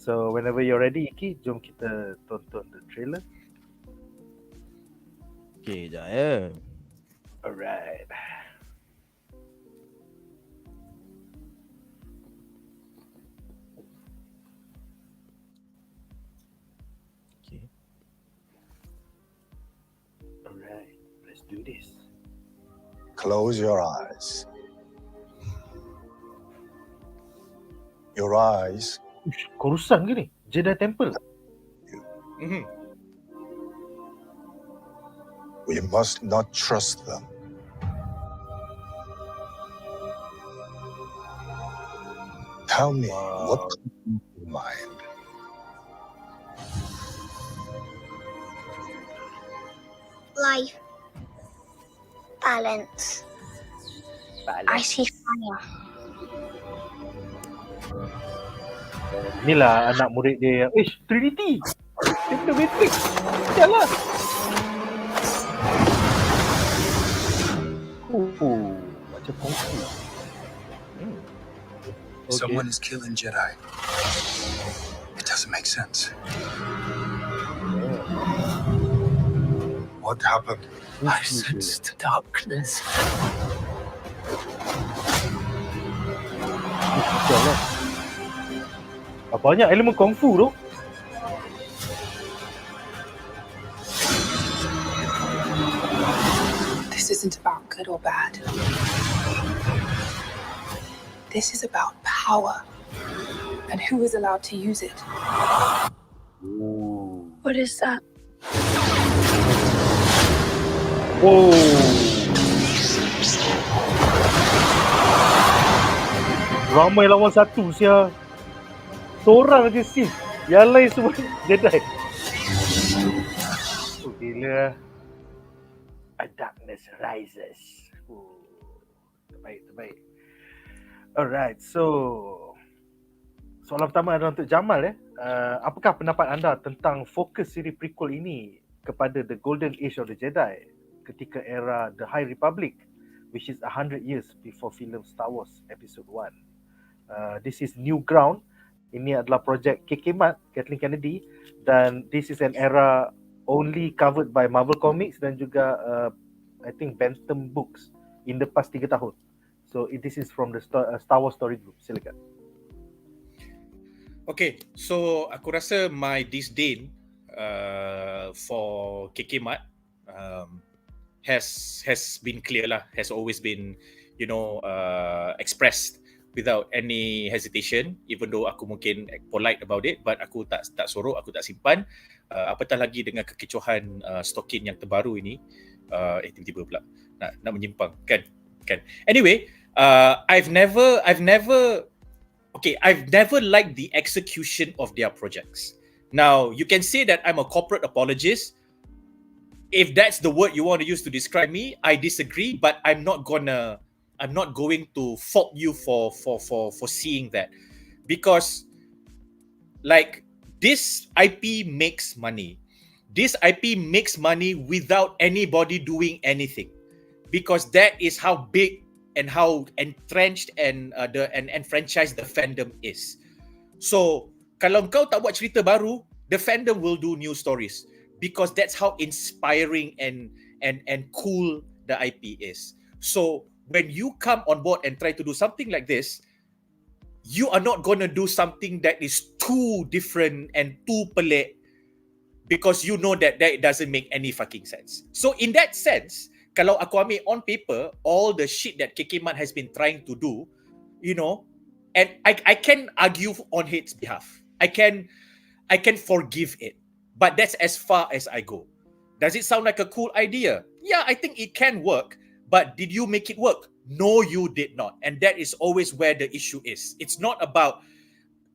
So whenever you're ready Iki, jom kita tonton the trailer. Okay, jap ya. Alright. do this. Close your eyes. Your eyes. Ush, Coruscant ke ni? Jedi Temple. Mhm. We must not trust them. Tell me what comes to your mind. Life. Balance. I see fire. Inilah anak murid dia yang Trinity. Dia Matrix. Sialah. Macam kongsi. Okay. Someone is killing Jedi. It doesn't make sense. What happened? I sensed darkness. Sialah. Banyak elemen kungfu tu. This isn't about good or bad. This is about power and who is allowed to use it. What is that? Oh. Ramai lawan satu sia. Seorang je Sith. Yang lain semua Jedi. Gila. A darkness rises. Terbaik. Alright, so soalan pertama adalah untuk Jamal apakah pendapat anda tentang fokus siri prequel ini kepada the golden age of the Jedi ketika era the High Republic, which is 100 years before film Star Wars Episode 1. This is new ground. Ini adalah projek Mat, Kathleen Kennedy, dan this is an era only covered by Marvel Comics dan juga I think Bantam Books in the past 3 tahun. So this is from the Star Wars Story Group. Silakan. Okay, so aku rasa my disdain for Mat has been clear lah, has always been, expressed without any hesitation, even though aku mungkin polite about it, but aku tak sorok, aku tak simpan. Apatah lagi dengan kekecohan stokin yang terbaru ini. Tiba-tiba pula nak menyimpang kan. Anyway, I've never liked the execution of their projects. Now, you can say that I'm a corporate apologist. If that's the word you want to use to describe me, I disagree, but I'm not going to fault you for seeing that, because like this IP makes money. This IP makes money without anybody doing anything, because that is how big and how entrenched and franchised the fandom is. So kalau kau tak buat cerita baru, the fandom will do new stories, because that's how inspiring and cool the IP is. So when you come on board and try to do something like this, you are not going to do something that is too different and too pelik, because you know that it doesn't make any fucking sense. So in that sense, kalau aku ambil on paper all the shit that Mat has been trying to do, and I can argue on its behalf. I can forgive it, but that's as far as I go. Does it sound like a cool idea? Yeah, I think it can work, but did you make it work? No, you did not. And that is always where the issue is. It's not about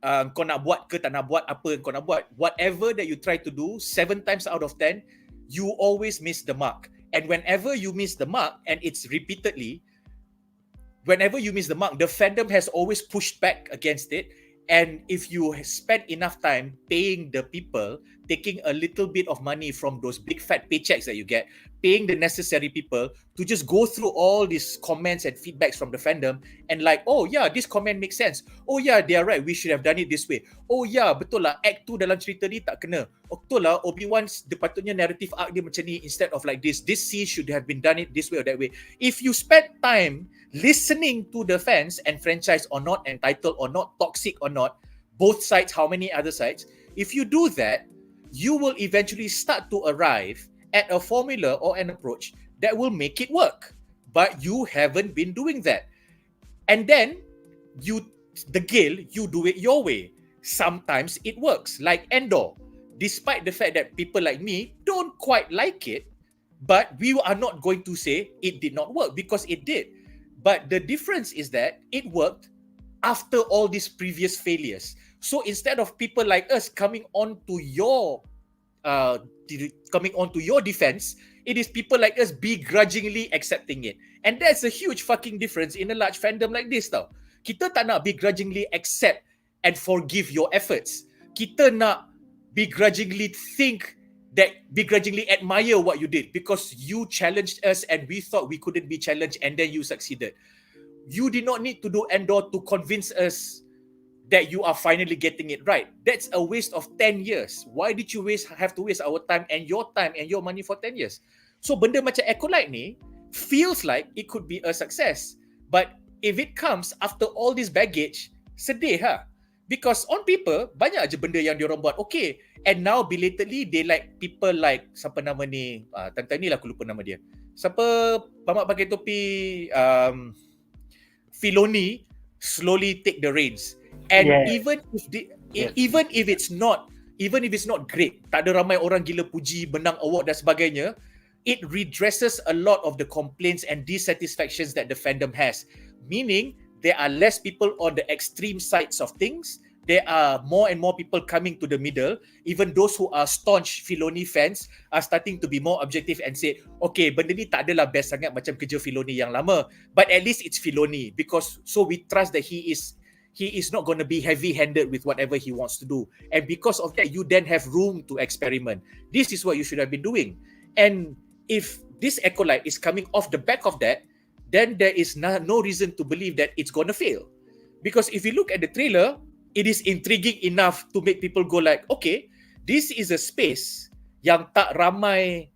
kau nak buat ke tak nak buat, apa kau nak buat. Whatever that you try to do, 7 times out of 10, you always miss the mark. And whenever you miss the mark, and it's repeatedly, whenever you miss the mark, the fandom has always pushed back against it. And if you spend enough time paying the people, taking a little bit of money from those big fat paychecks that you get, paying the necessary people to just go through all these comments and feedbacks from the fandom and like, oh yeah, this comment makes sense. Oh yeah, they are right, we should have done it this way. Oh yeah, betul lah, act 2 dalam cerita ni tak kena. Oh, betul lah, Obi-Wan dia patutnya narrative arc dia macam ni instead of like this. This scene should have been done it this way or that way. If you spend time listening to the fans, and franchise or not, entitled or not, toxic or not, both sides, how many other sides, if you do that, you will eventually start to arrive at a formula or an approach that will make it work. But you haven't been doing that. And then the Gale, you do it your way. Sometimes it works, like Endor. Despite the fact that people like me don't quite like it, but we are not going to say it did not work, because it did. But the difference is that it worked after all these previous failures. So instead of people like us coming on to your defense, it is people like us begrudgingly accepting it. And that's a huge fucking difference in a large fandom like this tau. Kita tak nak begrudgingly accept and forgive your efforts. Kita nak begrudgingly admire what you did, because you challenged us and we thought we couldn't be challenged, and then you succeeded. You did not need to do Endor to convince us that you are finally getting it right. That's a waste of 10 years. Why did you have to waste our time and your money for 10 years? So benda macam Acolyte ni feels like it could be a success. But if it comes after all this baggage, sedih ha. Because on paper, banyak je benda yang diorang buat okay. And now belatedly, they like people like, siapa nama ni? Tante ni lah aku lupa nama dia. Siapa pamak pakai topi, Filoni slowly take the reins. And even if it's not great, tak ada ramai orang gila puji, menang award dan sebagainya, it redresses a lot of the complaints and dissatisfactions that the fandom has. Meaning, there are less people on the extreme sides of things. There are more and more people coming to the middle. Even those who are staunch Filoni fans are starting to be more objective and say, okay, benda ni tak adalah best sangat macam kerja Filoni yang lama, but at least it's Filoni, because so we trust that he is not going to be heavy-handed with whatever he wants to do. And because of that, you then have room to experiment. This is what you should have been doing. And if this Acolyte is coming off the back of that, then there is no reason to believe that it's going to fail. Because if you look at the trailer, it is intriguing enough to make people go like, okay, this is a space yang tak ramai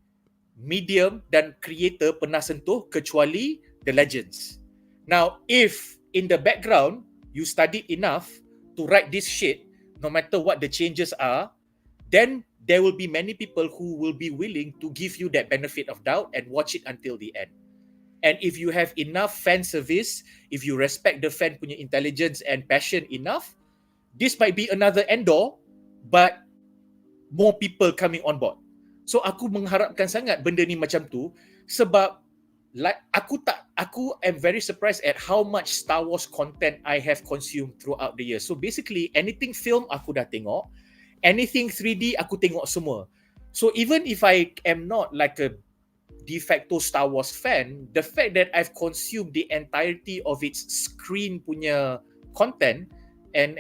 medium dan creator pernah sentuh kecuali the legends. Now, if in the background, you studied enough to write this shit, no matter what the changes are, then there will be many people who will be willing to give you that benefit of doubt and watch it until the end. And if you have enough fan service, if you respect the fan punya intelligence and passion enough, this might be another Endor, but more people coming on board. So aku mengharapkan sangat benda ni macam tu, sebab like aku am very surprised at how much Star Wars content I have consumed throughout the years. So basically anything film aku dah tengok, anything 3D aku tengok semua. So even if I am not like a de facto Star Wars fan, the fact that I've consumed the entirety of its screen punya content and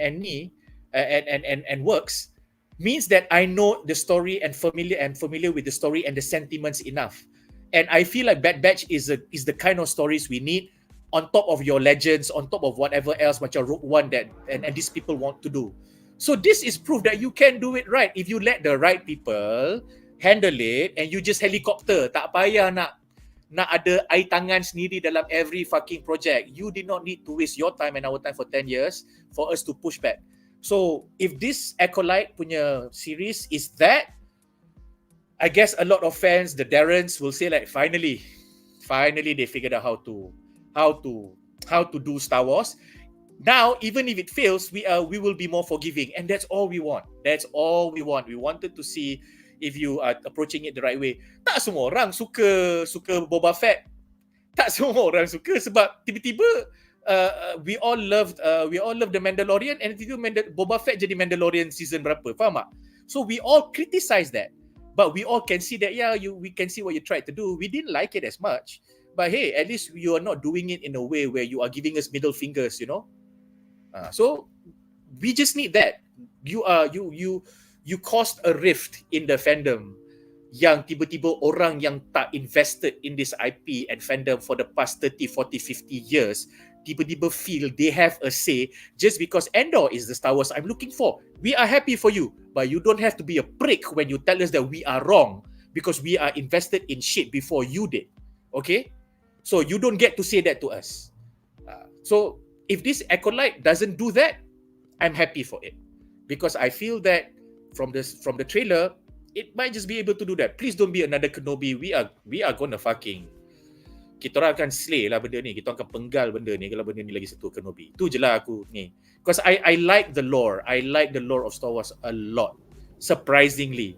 works means that I know the story and familiar with the story and the sentiments enough. And I feel like Bad Batch is the kind of stories we need on top of your legends, on top of whatever else macam Rogue One that and these people want to do. So this is proof that you can do it right if you let the right people handle it and you just helicopter. Tak payah nak ada air tangan sendiri dalam every fucking project. You did not need to waste your time and our time for 10 years for us to push back. So if this Acolyte punya series is that, I guess a lot of fans, the Darrens, will say like, finally they figured out how to do Star Wars. Now, even if it fails, we will be more forgiving, and that's all we want. That's all we want. We wanted to see if you are approaching it the right way. Tak semua orang suka Boba Fett. Tak semua orang suka sebab tiba-tiba we all love the Mandalorian, and tiba-tiba Boba Fett jadi Mandalorian season berapa? Faham tak? So we all criticize that. But we all can see that, we can see what you tried to do. We didn't like it as much. But hey, at least you are not doing it in a way where you are giving us middle fingers, you know? So we just need that. You caused a rift in the fandom yang tiba-tiba orang yang tak invested in this IP and fandom for the past 30, 40, 50 years tiba-tiba feel they have a say just because Endor is the Star Wars I'm looking for. We are happy for you, but you don't have to be a prick when you tell us that we are wrong because we are invested in shit before you did. Okay? So you don't get to say that to us. So if this Acolyte doesn't do that, I'm happy for it. Because I feel that from the trailer, it might just be able to do that. Please don't be another Kenobi. We are gonna fucking, kita orang akan slay lah benda ni. Kita akan penggal benda ni kalau benda ni lagi satu Kenobi. Tu je lah aku ni. Because I like the lore. I like the lore of Star Wars a lot. Surprisingly.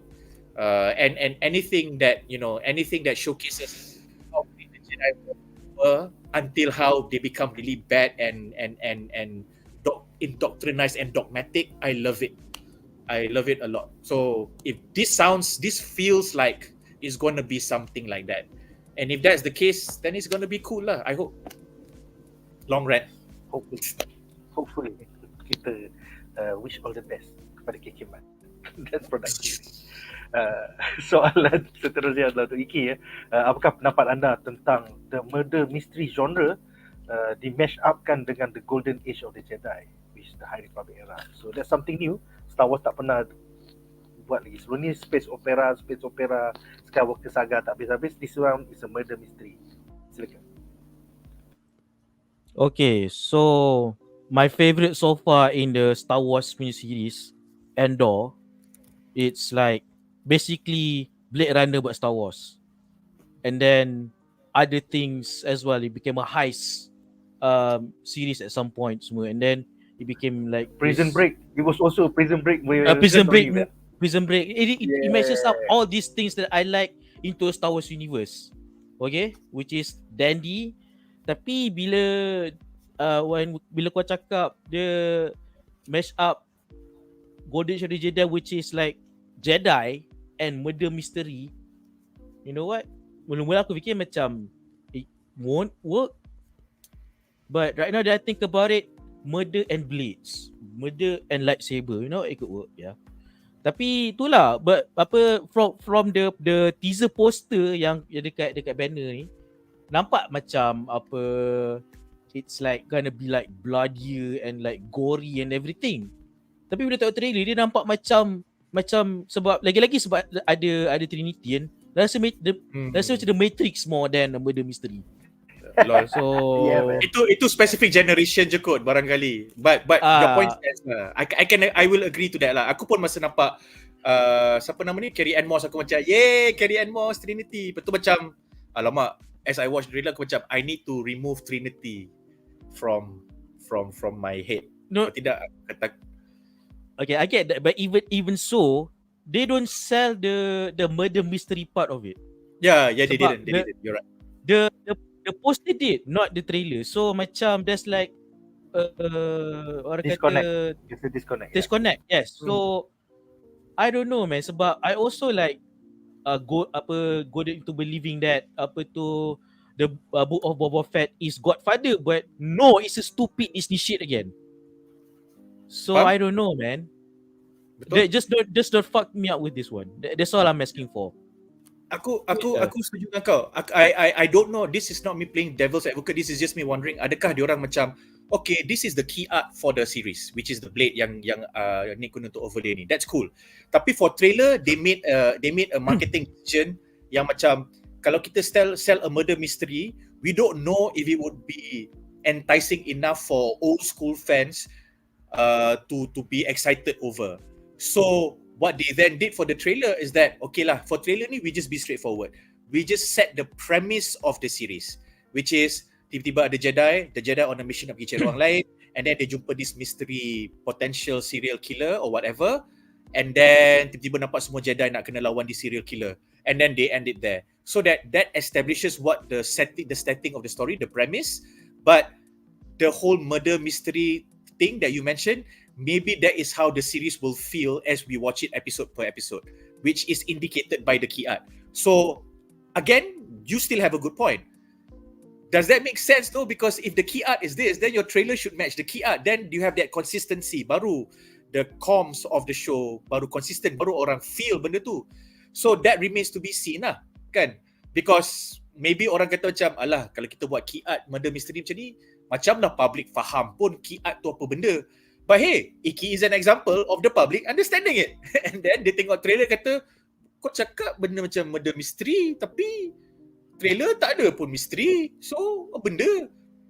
And anything that, you know, anything that showcases how great the Jedi were until how they become really bad and indoctrinized and dogmatic, I love it. I love it a lot. So if this feels like it's going to be something like that. And if that's the case, then it's going to be cool lah, I hope. Long rant. Hopefully kita wish all the best kepada KK Man. That's productive. Soalan seterusnya adalah untuk Iki ya. Apakah pendapat anda tentang the murder mystery genre di mash upkan dengan the golden age of the Jedi, which is the High Republic era. So that's something new. Star Wars tak pernah buat lagi. Sebelum ni space opera, Skywalker saga tak habis-habis. This one is a murder mystery. Silakan. Okay, so my favorite so far in the Star Wars miniseries, Andor, it's like basically Blade Runner buat Star Wars. And then other things as well. It became a heist series at some point semua. And then it became like Prison Break. It was also Prison Break. Prison Break. It meshes up all these things that I like into a Star Wars universe. Okay, which is dandy. Tapi bila kau cakap dia mash up Golden Age of the Jedi, which is like Jedi and murder mystery, you know what? Mula-mula aku fikir macam it won't work. But right now that I think about it, murder and blades, murder and lightsaber, you know, it could work, yeah. Tapi itulah, but apa from the teaser poster yang dekat banner ni, nampak macam apa, it's like gonna be like bloodier and like gory and everything. Tapi bila tengok trailer dia nampak macam sebab lagi-lagi sebab ada Trinity kan. Rasa macam The Matrix more than a murder mystery. So itu specific generation je kot barangkali. But the point is I will agree to that lah. Aku pun masa nampak siapa nama ni, Carrie Ann Moss, aku macam Carrie Ann Moss Trinity. Betul macam alamak, as I watch the trailer aku macam I need to remove Trinity from my head. No, tidak kata. Okay, I get that, but even so, they don't sell the murder mystery part of it. Yeah, they didn't. You're right. The poster did, not the trailer. So macam there's like orang kata disconnect. Yes. So I don't know, man. Sebab I also like go into believing that the book of Boba Fett is Godfather, but no, it's a stupid Disney shit again. So I don't know, man. They just don't fuck me up with this one. That's all I'm asking for. Aku setuju dengan kau. I don't know. This is not me playing devil's advocate. This is just me wondering, adakah diorang macam, okay, this is the key art for the series, which is the blade yang Nick guna untuk overlay ni. That's cool. Tapi for trailer, they made a marketing decision yang macam, kalau kita sell a murder mystery, we don't know if it would be enticing enough for old school fans to be excited over. So what they then did for the trailer is that, okay lah, for trailer ni we just be straightforward. We just set the premise of the series, which is tiba-tiba ada the Jedi on a mission nak pergi cari ruang lain, and then they jumpa this mystery potential serial killer or whatever, and then tiba-tiba nampak semua Jedi nak kena lawan di serial killer, and then they end it there. So that establishes what the setting of the story, the premise, but the whole murder mystery thing that you mentioned, maybe that is how the series will feel as we watch it episode per episode, which is indicated by the key art. So again, you still have a good point. Does that make sense though? Because if the key art is this, then your trailer should match the key art. Then you have that consistency. Baru the comms of the show baru consistent, baru orang feel benda tu. So that remains to be seen lah, kan? Because maybe orang kata macam, alah, kalau kita buat key art murder mystery macam ni, macam dah public faham pun key art tu apa benda. But hey, Iki is an example of the public understanding it. And then dia tengok trailer kata, kau cakap benda macam murder mystery, tapi trailer tak ada pun mystery. So, apa benda?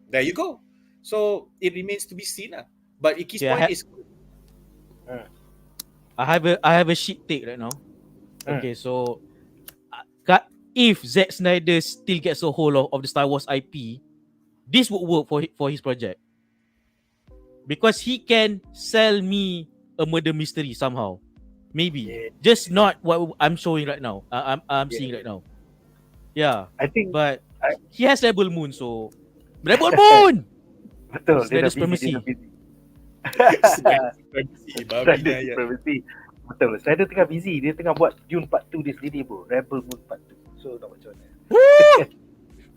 There you go. So, it remains to be seen lah. But Iki's point is good. I have a shit take right now. Okay, so if Zack Snyder still gets a hold of the Star Wars IP, this would work for his project. Because he can sell me a murder mystery somehow. Maybe. Yeah. Just not what I'm showing right now. I'm seeing right now. Yeah. I think But I- he has Rebel Moon, so Rebel Moon! betul, dia dah Snyder's busy, dia dah busy. Babi Snyder supremacy. Betul. Snyder tengah busy, dia tengah buat Dune Part 2 dia sendiri bro. Rebel Moon Part 2. So nak macam mana.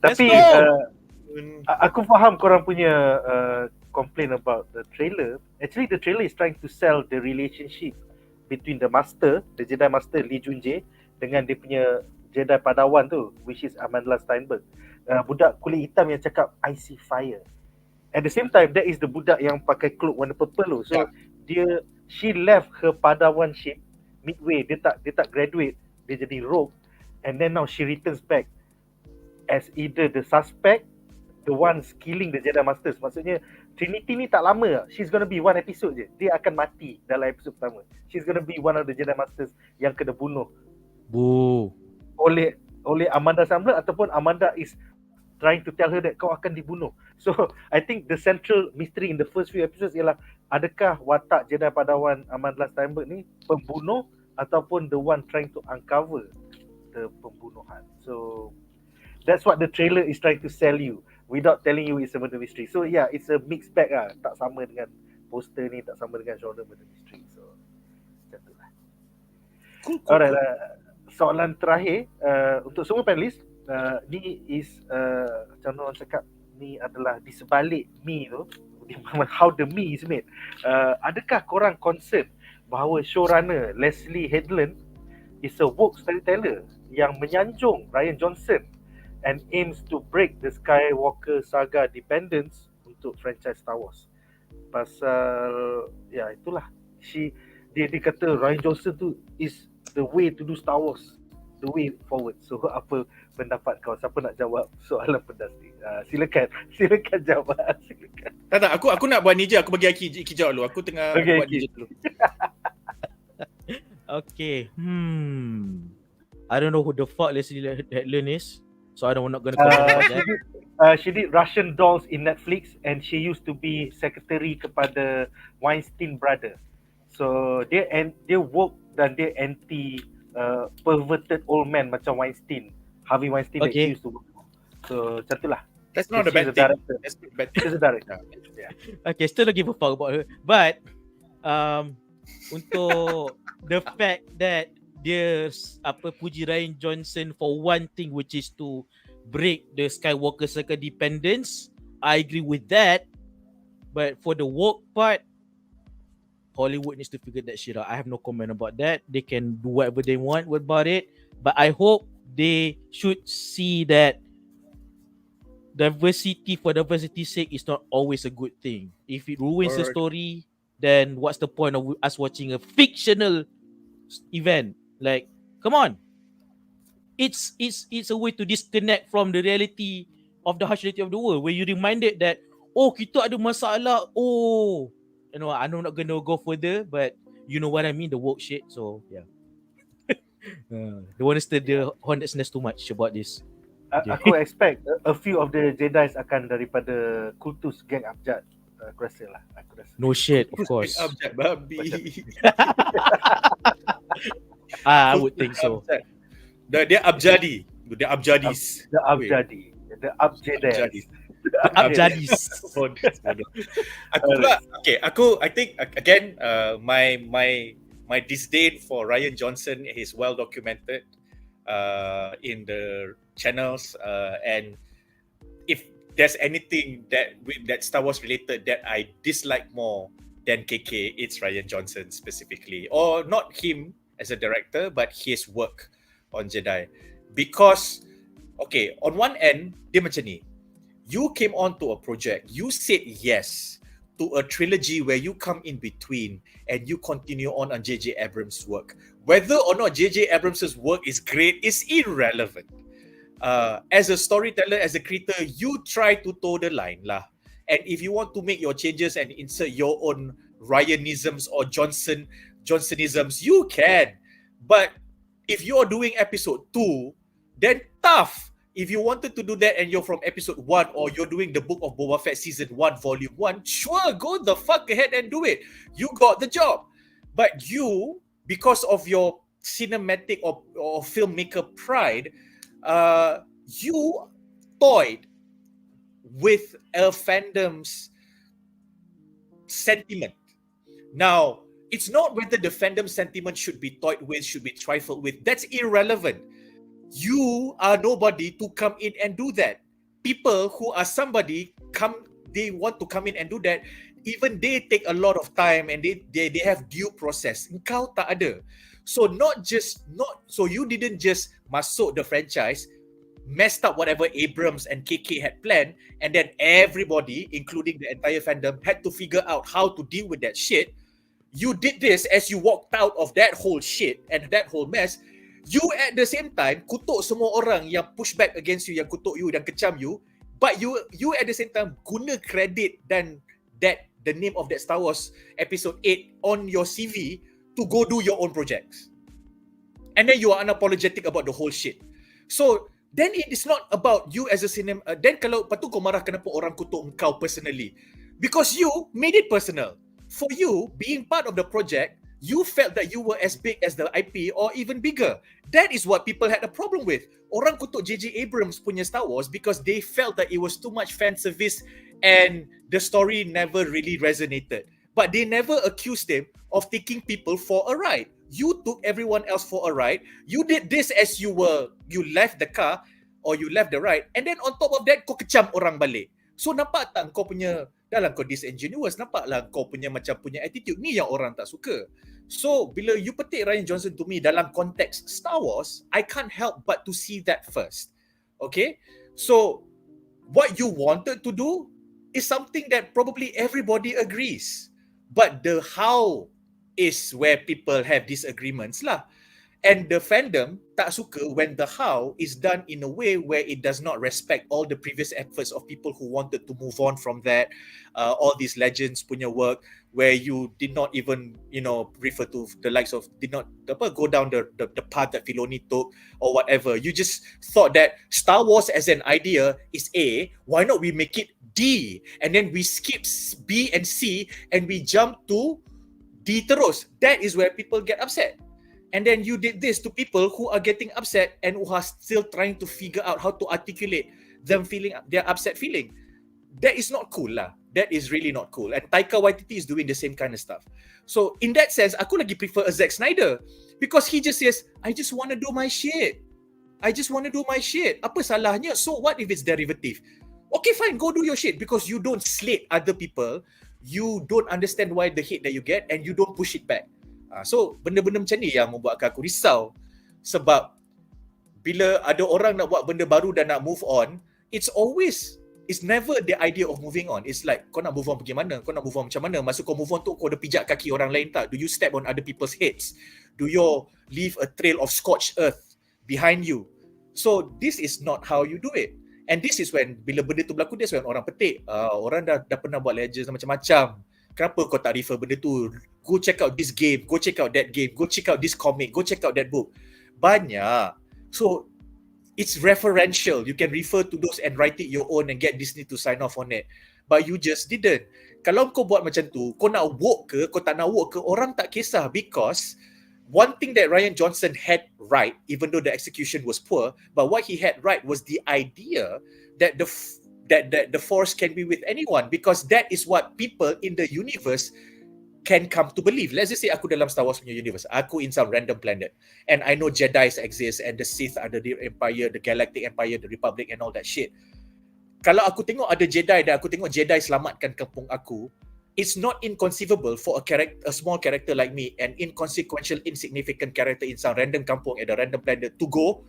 Tapi Let's go! aku faham korang punya complain about the trailer. Actually the trailer is trying to sell the relationship between the master, the Jedi Master Lee Junjae dengan dia punya Jedi Padawan tu, which is Amandla Steinberg. Budak kulit hitam yang cakap I see fire. At the same time, that is the budak yang pakai cloak warna purple tu. So she left her Padawanship midway. Dia tak graduate, dia jadi rogue, and then now she returns back as either the suspect, the ones killing the Jedi Masters. Maksudnya Trinity ni tak lama. She's gonna be one episode je. Dia akan mati dalam episod pertama. She's gonna be one of the Jedi Masters yang kena bunuh oleh Amanda Sandler, ataupun Amanda is trying to tell her that kau akan dibunuh. So I think the central mystery in the first few episodes ialah adakah watak Jedi Padawan Amanda Steinberg ni pembunuh ataupun the one trying to uncover the pembunuhan. So that's what the trailer is trying to sell you without telling you it's a murder mystery. So yeah, it's a mixed bag lah. Tak sama dengan poster ni, tak sama dengan genre murder mystery. So macam tu lah. Cool. Alright lah. Soalan terakhir untuk semua panelis, ni is macam orang cakap, ni adalah di sebalik me tu, how the me is made. Adakah korang concern bahawa showrunner Leslie Headland is a woke storyteller yang menyanjung Rian Johnson and aims to break the Skywalker saga dependence untuk franchise Star Wars? Pasal ya itulah, dia kata Rian Johnson tu is the way to do Star Wars, the way forward. So apa pendapat kau? Siapa nak jawab soalan pedas ni? Silakan jawab. Silakan. Tak, aku nak buat ni je. Aku bagi Iki jawab dulu. Aku tengah buat ni je dulu. Okay. I don't know who the fuck Leslie Headland is, so I'm not gonna comment about that. She did Russian Dolls in Netflix, and she used to be secretary kepada Weinstein brother. So dia woke dan dia anti perverted old man macam Weinstein, Harvey Weinstein that she used to work for. So macam tu lah. That's not a bad thing. That's not a bad thing. She's a director. Yeah. Okay, still don't give a fuck about her. But untuk the fact that dia puji Rian Johnson for one thing, which is to break the Skywalker saga dependence, I agree with that. But for the woke part, Hollywood needs to figure that shit out. I have no comment about that. They can do whatever they want about it, but I hope they should see that diversity for diversity's sake is not always a good thing. If it ruins the story, then what's the point of us watching a fictional event? Like, come on. It's a way to disconnect from the reality of the harsh reality of the world, where you reminded that, oh, kita ada masalah, oh, you know, I'm not gonna go further, but you know what I mean, the woke shit. So yeah, they want to stir the hornet's nest too much about this. Aku expect a few of the Jedi's akan daripada kultus geng Abjad. Aku rasa lah. No shit, of course. Abjad babi. I would think so. Dia Abjadi. Dia Abjadis. The Abjadi. The Abjadis. Abjadis. I think again, my disdain for Rian Johnson is well documented in the channels, and if there's anything that Star Wars related that I dislike more than KK, it's Rian Johnson specifically, or not him as a director, but his work on Jedi. Because okay, on one end dia macam ni, you came on to a project, you said yes to a trilogy where you come in between and you continue on J.J. Abrams' work. Whether or not J.J. Abrams' work is great is irrelevant. As a storyteller, as a creator, you try to toe the line lah. And if you want to make your changes and insert your own Ryanisms or Johnsonisms, you can. But if you're doing episode 2, then tough. If you wanted to do that and you're from episode 1 or you're doing the Book of Boba Fett season 1 volume 1, sure, go the fuck ahead and do it. You got the job. But you, because of your cinematic or filmmaker pride, you toyed with a fandom's sentiment. Now, it's not whether the fandom sentiment should be toyed with, should be trifled with. That's irrelevant. You are nobody to come in and do that. People who are somebody they want to come in and do that. Even they take a lot of time and they have due process. Engkau tak ada. So you didn't just masuk the franchise, messed up whatever Abrams and KK had planned, and then everybody, including the entire fandom, had to figure out how to deal with that shit. You did this as you walked out of that whole shit and that whole mess. You at the same time kutuk semua orang yang push back against you, yang kutuk you dan kecam you, but you at the same time guna credit dan the name of that Star Wars episode 8 on your CV to go do your own projects. And then you are unapologetic about the whole shit. So then it is not about you as a cinema. Then kalau patut kau marah kenapa orang kutuk engkau personally, because you made it personal. For you being part of the project, you felt that you were as big as the IP or even bigger. That is what people had a problem with. Orang kutuk J.J. Abrams punya Star Wars because they felt that it was too much fan service and the story never really resonated. But they never accused him of taking people for a ride. You took everyone else for a ride. You did this as you left the car or you left the ride, and then on top of that kau kecam orang balik. So nampak tak kau punya, dalam kau disingenuous, nampaklah kau punya macam punya attitude ni yang orang tak suka. So bila you petik Rian Johnson to me dalam konteks Star Wars, I can't help but to see that first. Okay? So what you wanted to do is something that probably everybody agrees. But the how is where people have disagreements lah. And the fandom tak suka when the how is done in a way where it does not respect all the previous efforts of people who wanted to move on from that, all these legends punya work, where you did not even, refer to the likes of, did not go down the path that Filoni took or whatever. You just thought that Star Wars as an idea is A, why not we make it D? And then we skip B and C and we jump to D terus. That is where people get upset. And then you did this to people who are getting upset and who are still trying to figure out how to articulate them feeling their upset feeling. That is not cool lah. That is really not cool. And Taika Waititi is doing the same kind of stuff. So in that sense, aku lagi prefer a Zack Snyder because he just says, I just want to do my shit. I just want to do my shit. Apa salahnya? So what if it's derivative? Okay, fine, go do your shit because you don't slate other people. You don't understand why the hate that you get and you don't push it back. So benda-benda macam ni yang membuatkan aku risau. Sebab bila ada orang nak buat benda baru dan nak move on, it's never the idea of moving on. It's like kau nak move on pergi mana? Kau nak move on macam mana? Masa kau move on tu kau ada pijak kaki orang lain tak? Do you step on other people's heads? Do you leave a trail of scorched earth behind you? So this is not how you do it. And this is when bila benda tu berlaku, that's when orang petik. Orang dah pernah buat legends macam-macam. Kenapa kau tak refer benda tu? Go check out this game, go check out that game, go check out this comic, go check out that book. Banyak. So it's referential. You can refer to those and write it your own and get Disney to sign off on it. But you just didn't. Kalau kau buat macam tu, kau nak woke ke, kau tak nak woke ke, orang tak kisah because one thing that Rian Johnson had right, even though the execution was poor, but what he had right was the idea that the Force can be with anyone because that is what people in the universe can come to believe. Let's just say aku dalam Star Wars punya universe. Aku in some random planet and I know Jedis exist and the Sith ada the Empire, the Galactic Empire, the Republic and all that shit. Kalau aku tengok ada Jedi dan aku tengok Jedi selamatkan kampung aku, it's not inconceivable for a small character like me, an inconsequential, insignificant character in some random kampung at a random planet to go,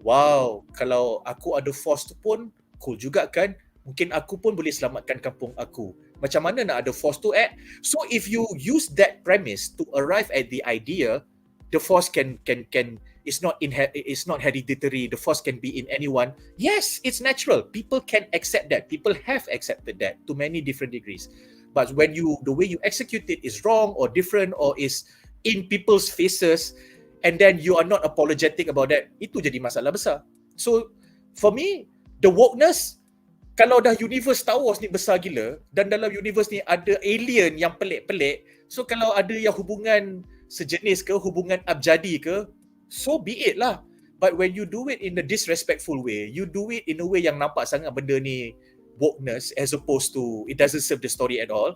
wow, kalau aku ada Force tu pun cool juga kan? Mungkin aku pun boleh selamatkan kampung aku. Macam mana nak ada Force tu at? So if you use that premise to arrive at the idea, the Force can it's not hereditary. The Force can be in anyone. Yes, it's natural. People can accept that. People have accepted that to many different degrees. But when the way you execute it is wrong or different or is in people's faces, and then you are not apologetic about that, itu jadi masalah besar. So for me, the wokeness, kalau dah universe Star Wars ni besar gila dan dalam universe ni ada alien yang pelik-pelik, so kalau ada yang hubungan sejenis ke, hubungan abjadi ke, so be it lah. But when you do it in a disrespectful way, you do it in a way yang nampak sangat benda ni wokeness as opposed to it doesn't serve the story at all,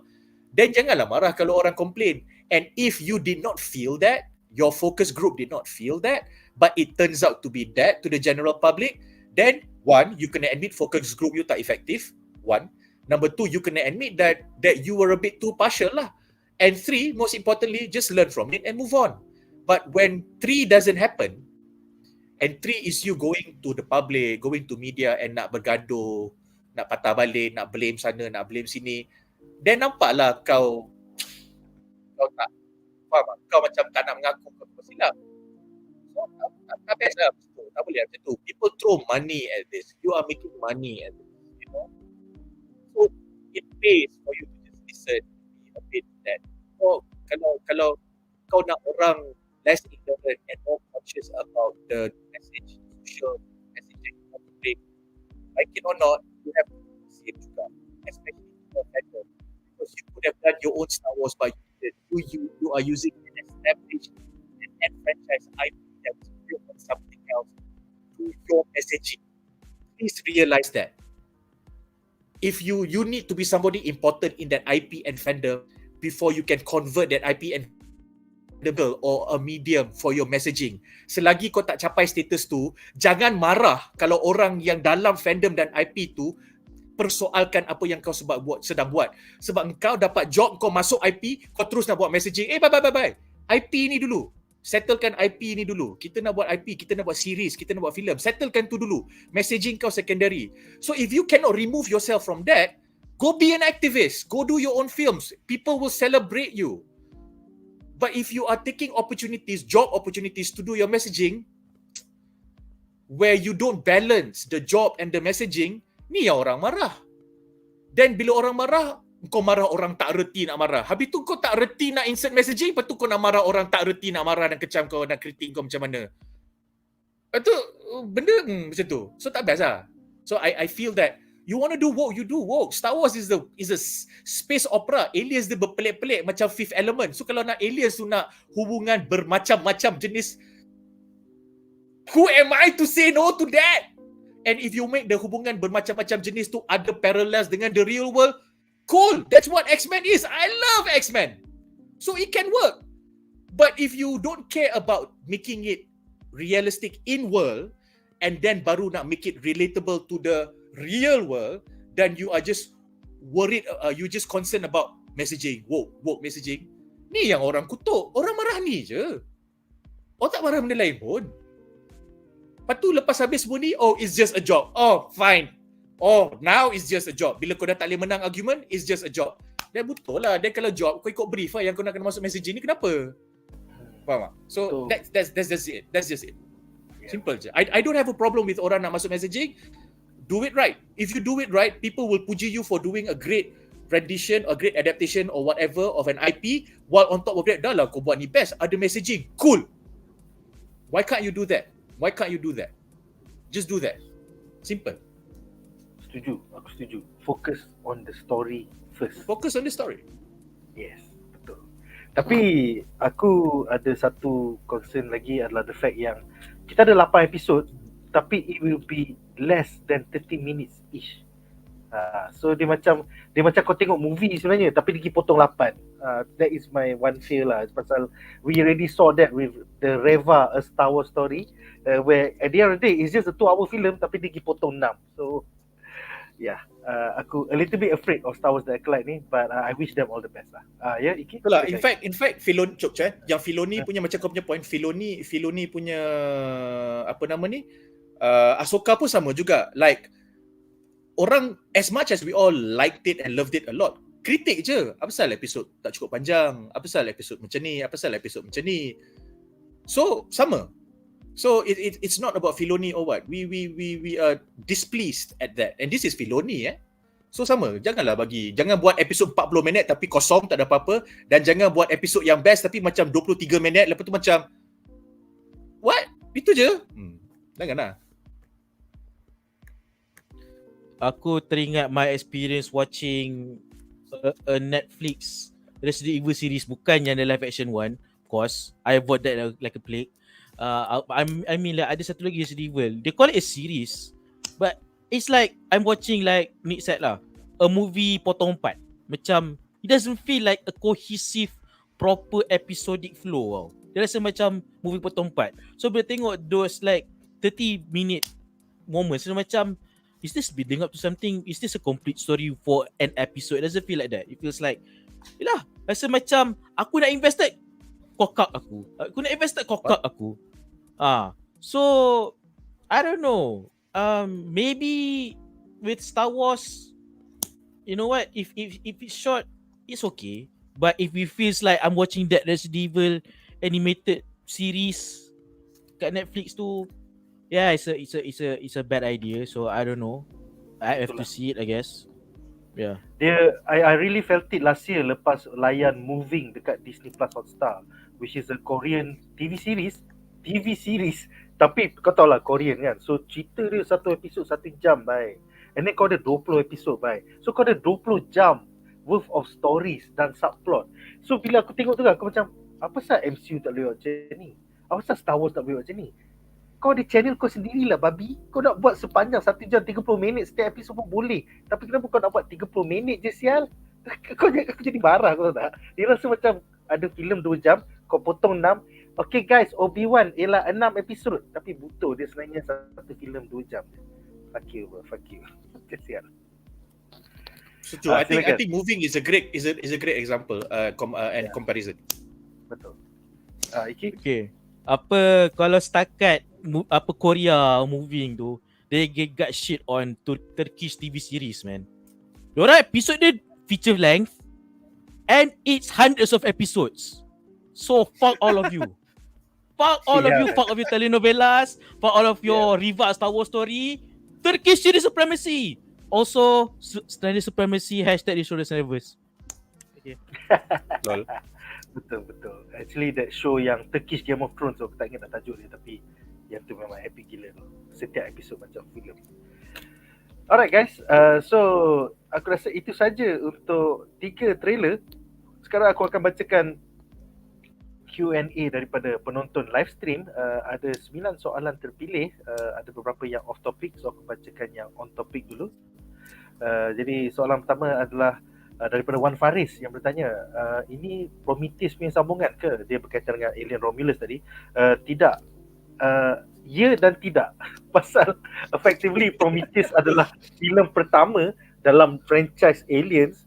then janganlah marah kalau orang complain. And if you did not feel that, your focus group did not feel that, but it turns out to be that to the general public, then one, you kena admit focus group you tak effective. One. Number two, you kena admit that you were a bit too partial lah. And three, most importantly, just learn from it and move on. But when three doesn't happen, and three is you going to the public, going to media and nak bergaduh, nak patah balik, nak blame sana, nak blame sini, then nampaklah kau tak faham, kau macam tak nak mengaku kau silap. So tak best lah, tak boleh macam tu. People throw money at this, you are making money at this, you know. So it pays for you to just listen a bit that. So kalau kau nak orang less ignorant and more conscious about the message, social messaging of the day, like it or not, you have to see it juga, especially for better, because you could have done your own Star Wars, but you are using an established and franchise IP that was built on something else to your messaging. Please realize that. If you need to be somebody important in that IP and fandom before you can convert that IP and or a medium for your messaging. Selagi kau tak capai status tu, jangan marah kalau orang yang dalam fandom dan IP tu persoalkan apa yang kau sedang buat. Sebab kau dapat job, kau masuk IP, kau terus nak buat messaging. Bye. IP ni dulu. Settlekan IP ni dulu. Kita nak buat IP, kita nak buat series, kita nak buat filem. Settlekan tu dulu. Messaging kau secondary. So if you cannot remove yourself from that, go be an activist. Go do your own films. People will celebrate you. But if you are taking opportunities, job opportunities to do your messaging, where you don't balance the job and the messaging, ni yang orang marah. Then bila orang marah, kau marah orang tak reti nak marah. Habis tu kau tak reti nak insert messaging, lepas tu kau nak marah orang tak reti nak marah dan kecam kau, nak kritik kau macam mana. Lepas tu benda macam tu. So tak best lah. So I feel that you want to do woke, you do woke. Star Wars is a space opera. Aliens dia berpelik-pelik macam Fifth Element. So kalau nak aliens tu nak hubungan bermacam-macam jenis, who am I to say no to that? And if you make the hubungan bermacam-macam jenis tu ada parallels dengan the real world, cool. That's what X-Men is. I love X-Men. So it can work. But if you don't care about making it realistic in world and then baru nak make it relatable to the real world, then you are just worried, you just concerned about messaging, woke messaging. Ni yang orang kutuk. Orang marah ni je. Orang tak marah benda lain pun. Lepas tu lepas habis semua ni, it's just a job. Fine. Now it's just a job. Bila kau dah tak boleh menang argument, it's just a job. Dan betul lah. Dan kalau job, kau ikut brief lah yang kau nak kena masuk messaging ni, kenapa? Faham tak? So that's just it. That's just it. Simple je. I don't have a problem with orang nak masuk messaging. Do it right. If you do it right, people will puji you for doing a great rendition, a great adaptation or whatever of an IP, while on top of that, dah lah kau buat ni best, ada messaging, cool. Why can't you do that? Why can't you do that? Just do that. Simple. Setuju, aku setuju. Focus on the story first. Focus on the story. Yes, betul. Tapi aku ada satu concern lagi adalah the fact yang kita ada 8 episod, tapi it will be less than 30 minutes each. So dia macam kau tengok movie sebenarnya tapi dia potong 8. That is my one fear lah. Pasal we already saw that with the Reva, a Star Wars story, where at the end of the day it's just a 2-hour film tapi dia potong 6. So yeah, aku a little bit afraid of Star Wars The Acolyte ni, but I wish them all the best lah. Iki. Itulah, in fact Filoni yang Filoni punya macam kau punya point, Filoni punya apa nama ni? Ahsoka pun sama juga. Like orang, as much as we all liked it and loved it a lot, kritik je. Apa pasal episod tak cukup panjang? Apa pasal episod macam ni? Apa pasal episod macam ni? So sama. So it's not about Filoni or what. We are displeased at that. And this is Filoni So sama. Jangan buat episod 40 minit tapi kosong, tak ada apa-apa, dan jangan buat episod yang best tapi macam 23 minit lepas tu macam What? Itu je? Janganlah. Aku teringat my experience watching a Netflix Resident Evil series, bukan yang the live action one. Of course, I avoid that like a plague. I mean like ada satu lagi Resident Evil. They call it a series, but it's like I'm watching like Nick said lah, a movie potong part. Macam it doesn't feel like a cohesive proper episodic flow tau. Dia rasa macam movie potong part. So bila tengok those like 30 minute moments, macam is this building up to something? Is this a complete story for an episode? It doesn't feel like that. It feels like, yelah, rasa macam aku nak invested kokak aku. Aku nak invested kokak aku. So I don't know. Maybe with Star Wars, you know what? If it's short, it's okay. But if it feels like I'm watching that Resident Evil animated series kat Netflix tu, yeah, it's a bad idea. So I don't know. I have to see it, I guess. Yeah. I really felt it last year lepas layan Moving dekat Disney Plus Hotstar, which is a Korean TV series. Tapi kau tahu lah Korean kan. So cerita dia satu episod 1 jam, bye. And then kau ada 20 episod, bye. So kau ada 20 jam worth of stories dan subplot. So bila aku tengok tu kan, aku macam, apa sah MCU tak boleh buat macam ni? Apa sah Star Wars tak boleh buat macam ni? Kau ada channel kau sendirilah, babi. Kau nak buat sepanjang 1 jam 30 minit setiap episod pun boleh. Tapi kenapa kau nak buat 30 minit je, sial? Aku jadi marah, kau tahu tak? Dia rasa macam ada filem 2 jam, kau potong 6. Okay guys, Obi-Wan ialah 6 episod. Tapi butuh dia sebenarnya satu filem 2 jam. Fuck you, bro. Fuck you. Kesian. Setuju. I think Moving is a great example and comparison. Betul. Iki? Okay. Apa kalau setakat Korea Moving tu, they got shit on Turkish TV series, man. Diorang episode dia feature length and it's hundreds of episodes. So fuck all of you. Fuck all of you. Fuck all of your telenovelas. Fuck all of your Riva Star Wars story. Turkish series supremacy. Also, study supremacy, hashtag Insurance Nervous. Okay. Lol. Betul. Actually that show yang Turkish Game of Thrones, aku tak ingat nak tajuk dia, tapi yang tu memang epic gila tu. Setiap episod macam filem. Alright guys, so aku rasa itu saja untuk 3 trailer. Sekarang aku akan bacakan Q&A daripada penonton live stream. Ada 9 soalan terpilih, ada beberapa yang off topic, so aku bacakan yang on topic dulu. Jadi soalan pertama adalah daripada Wan Faris yang bertanya, ini Prometheus punya sambungan ke? Dia berkaitan dengan alien Romulus tadi. Tidak. Ya dan tidak. Pasal effectively Prometheus adalah filem pertama dalam franchise Aliens,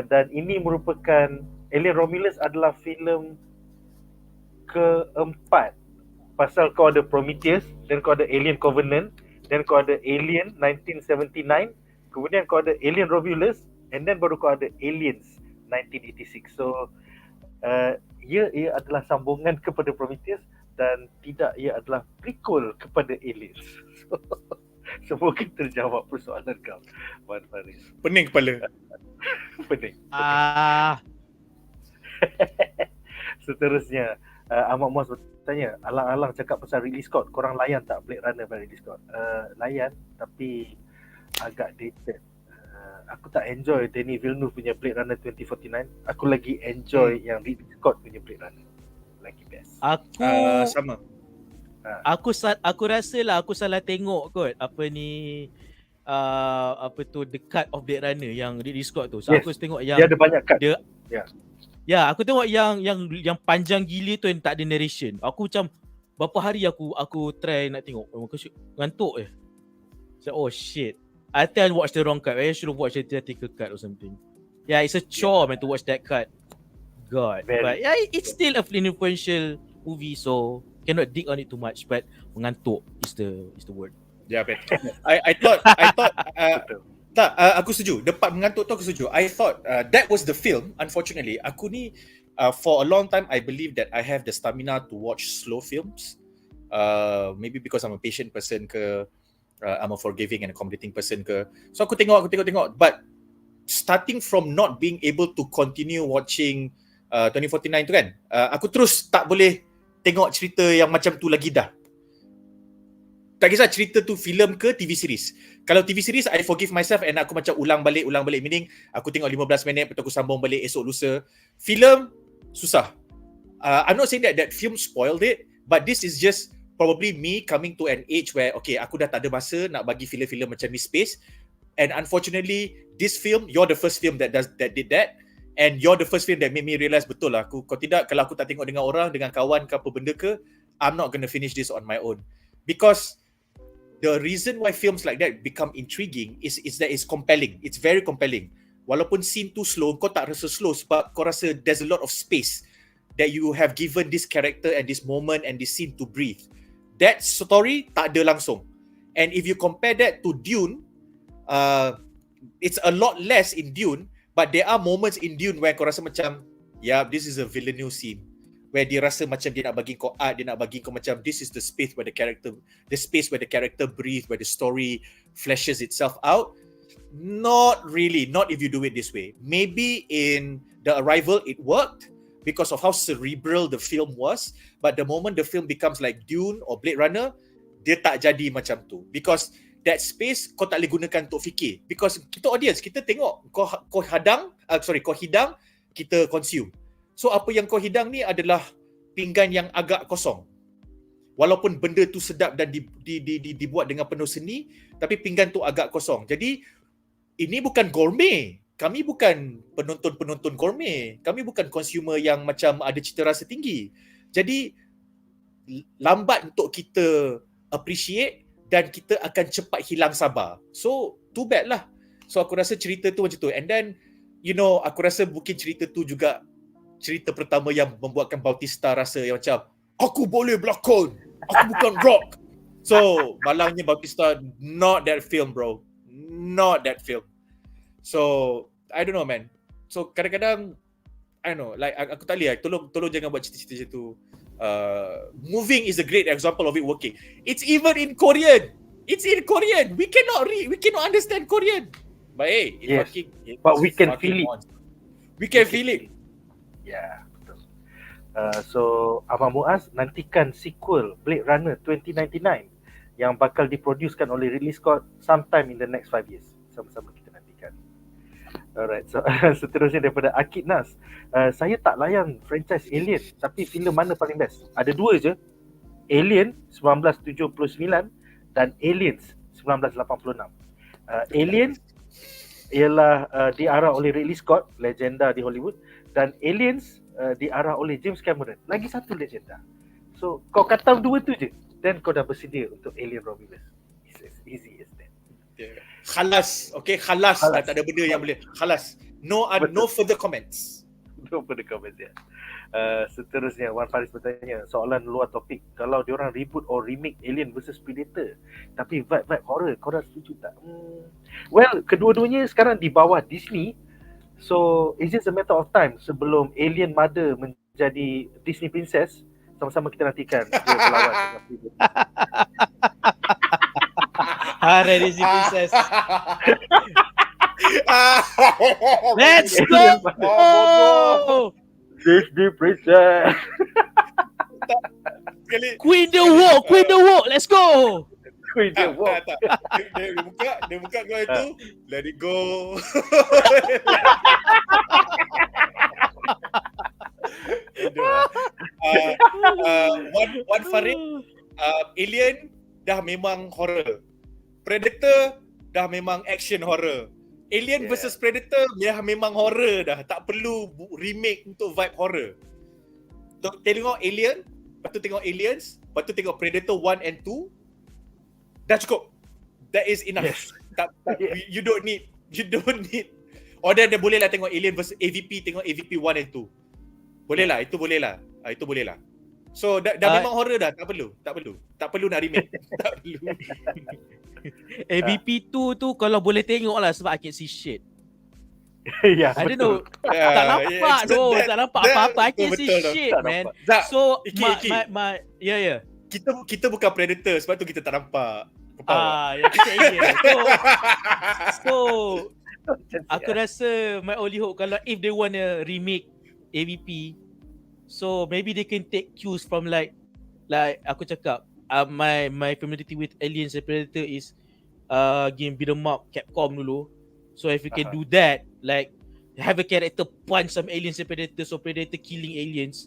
dan ini merupakan, Alien Romulus adalah filem keempat. Pasal kau ada Prometheus, dan kau ada Alien Covenant, dan kau ada Alien 1979, kemudian kau ada Alien Romulus, and then baru kau ada Aliens 1986. So ia adalah sambungan kepada Prometheus, dan tidak, ia adalah prequel kepada Aliens. So, semoga terjawab persoalan kau, Wan Faris. Pening kepala. Pening. Seterusnya, Ahmad Muaz bertanya, alang-alang cakap pasal Ridley Scott, korang layan tak Blade Runner by Ridley Scott? Layan, tapi agak dated. Aku tak enjoy Denis Villeneuve punya Blade Runner 2049. Aku lagi enjoy yang Ridley Scott punya Blade Runner. Lagi best. Sama. Aku rasa lah aku salah tengok kot apa ni, apa tu, The Cut of Blade Runner yang Ridley Scott tu. So yes, aku tengok yang dia ada banyak cut. Ya, aku tengok yang panjang gila tu yang tak ada narration. Aku macam berapa hari aku try nak tengok. Aku ngantuk je. So, oh shit. I think I watched the wrong cut. I should have watched the theatrical cut or something. Yeah, it's a chore man to watch that cut. God. But yeah, it's still a influential movie, so cannot dig on it too much. But mengantuk is the word. Yeah, bet. I thought aku setuju. The part mengantuk tu aku setuju. I thought that was the film. Unfortunately, aku ni for a long time I believe that I have the stamina to watch slow films. Maybe because I'm a patient person ke, I'm a forgiving and accommodating person ke. So aku tengok. But starting from not being able to continue watching 2049 tu kan, aku terus tak boleh tengok cerita yang macam tu lagi dah. Tak kisah cerita tu filem ke TV series. Kalau TV series, I forgive myself and aku macam ulang balik. Meaning, aku tengok 15 minit, lepas tu aku sambung balik esok lusa. Filem, susah. I'm not saying that film spoiled it, but this is just probably me coming to an age where, okay, aku dah tak ada masa nak bagi filem-filem macam ni space. And unfortunately, this film, you're the first film that did that. And you're the first film that made me realise, betul lah, kalau aku tak tengok dengan orang, dengan kawan ke apa benda ke, I'm not gonna finish this on my own. Because the reason why films like that become intriguing is that it's compelling. It's very compelling. Walaupun scene tu slow, kau tak rasa slow sebab kau rasa there's a lot of space that you have given this character and this moment and this scene to breathe. That story tak ada langsung. And if you compare that to Dune, it's a lot less in Dune, but there are moments in Dune where kau rasa macam, yeah, this is a Villeneuve scene. Where dia rasa macam dia nak bagi kau art, dia nak bagi kau macam this is the space where the character breathe, where the story fleshes itself out. Not really, not if you do it this way. Maybe in The Arrival it worked because of how cerebral the film was, but the moment the film becomes like Dune or Blade Runner, dia tak jadi macam tu. Because that space kau tak boleh gunakan untuk fikir. Because kita audience, kita tengok kau hidang, kita consume. So apa yang kau hidang ni adalah pinggan yang agak kosong. Walaupun benda tu sedap dan dibuat dengan penuh seni, tapi pinggan tu agak kosong. Jadi ini bukan gourmet. Kami bukan penonton-penonton gourmet. Kami bukan consumer yang macam ada cita rasa tinggi. Jadi lambat untuk kita appreciate dan kita akan cepat hilang sabar. So too bad lah. So aku rasa cerita tu macam tu. And then aku rasa mungkin cerita tu juga cerita pertama yang membuatkan Bautista rasa yang macam aku boleh berlakon, aku bukan rock. So malangnya Bautista, not that film bro, not that film. So I don't know man. So kadang-kadang I don't know, like aku tak boleh, tolong jangan buat cerita-cerita tu. Moving is a great example of it working. It's even in Korean. We cannot understand Korean. But hey, but we can feel it. We can feel it. Ya, betul. So Abang Muaz, nantikan sequel Blade Runner 2099 yang bakal diproducekan oleh Ridley Scott sometime in the next 5 years. Sama-sama kita nantikan. Alright, so seterusnya daripada Akid Nas. Saya tak layan franchise Alien, tapi filem mana paling best? Ada dua je. Alien 1979 dan Aliens 1986. Alien ialah diarah oleh Ridley Scott, legenda di Hollywood, dan Aliens diarah oleh James Cameron, lagi satu legenda. So kau kata dua tu je, then kau dah bersedia untuk Alien Romulus. It's as easy as that. Khalas, okay, khalas. Tak ada benda yang boleh. Khalas. No further comments. No further comments, ya. Seterusnya Wan Faris bertanya, soalan luar topik, kalau diorang reboot or remake Alien vs Predator tapi vibe horror, korang setuju tak? Well, kedua-duanya sekarang di bawah Disney, so it's just a matter of time sebelum Alien Mother menjadi Disney Princess. Sama-sama kita nantikan dia berlawan dengan Predator. Hari Disney Princess. Let's go! Disney Princess. Queen the walk, let's go. Queen the walk. Dia buka kau itu, let it go. One Farid, Alien dah memang horror. Predator dah memang action horror. Alien versus Predator memang horror dah. Tak perlu remake untuk vibe horror. Tengok Alien, lepas tu tengok Aliens, lepas tu tengok Predator 1 and 2. Dah cukup. That is enough. Yes. You don't need. Or then boleh lah tengok Alien versus AVP, tengok AVP 1 and 2. Boleh lah, itu boleh lah. Itu boleh lah. So dah memang horror dah, tak perlu nak remake. Tak perlu. AVP 2 tu kalau boleh tengok lah sebab I can see shit. Ya, I don't know. Tak nampak tak nampak apa-apa. I can see shit, man. So Kita bukan predator sebab tu kita tak nampak. Kita alien. So aku rasa my only hope kalau if they wanna remake AVP, So maybe they can take cues from like aku cakap, my familiarity with Aliens and Predator is game beat 'em up Capcom dulu. So if you can do that, like have a character punch some aliens and Predators, so Predator killing aliens,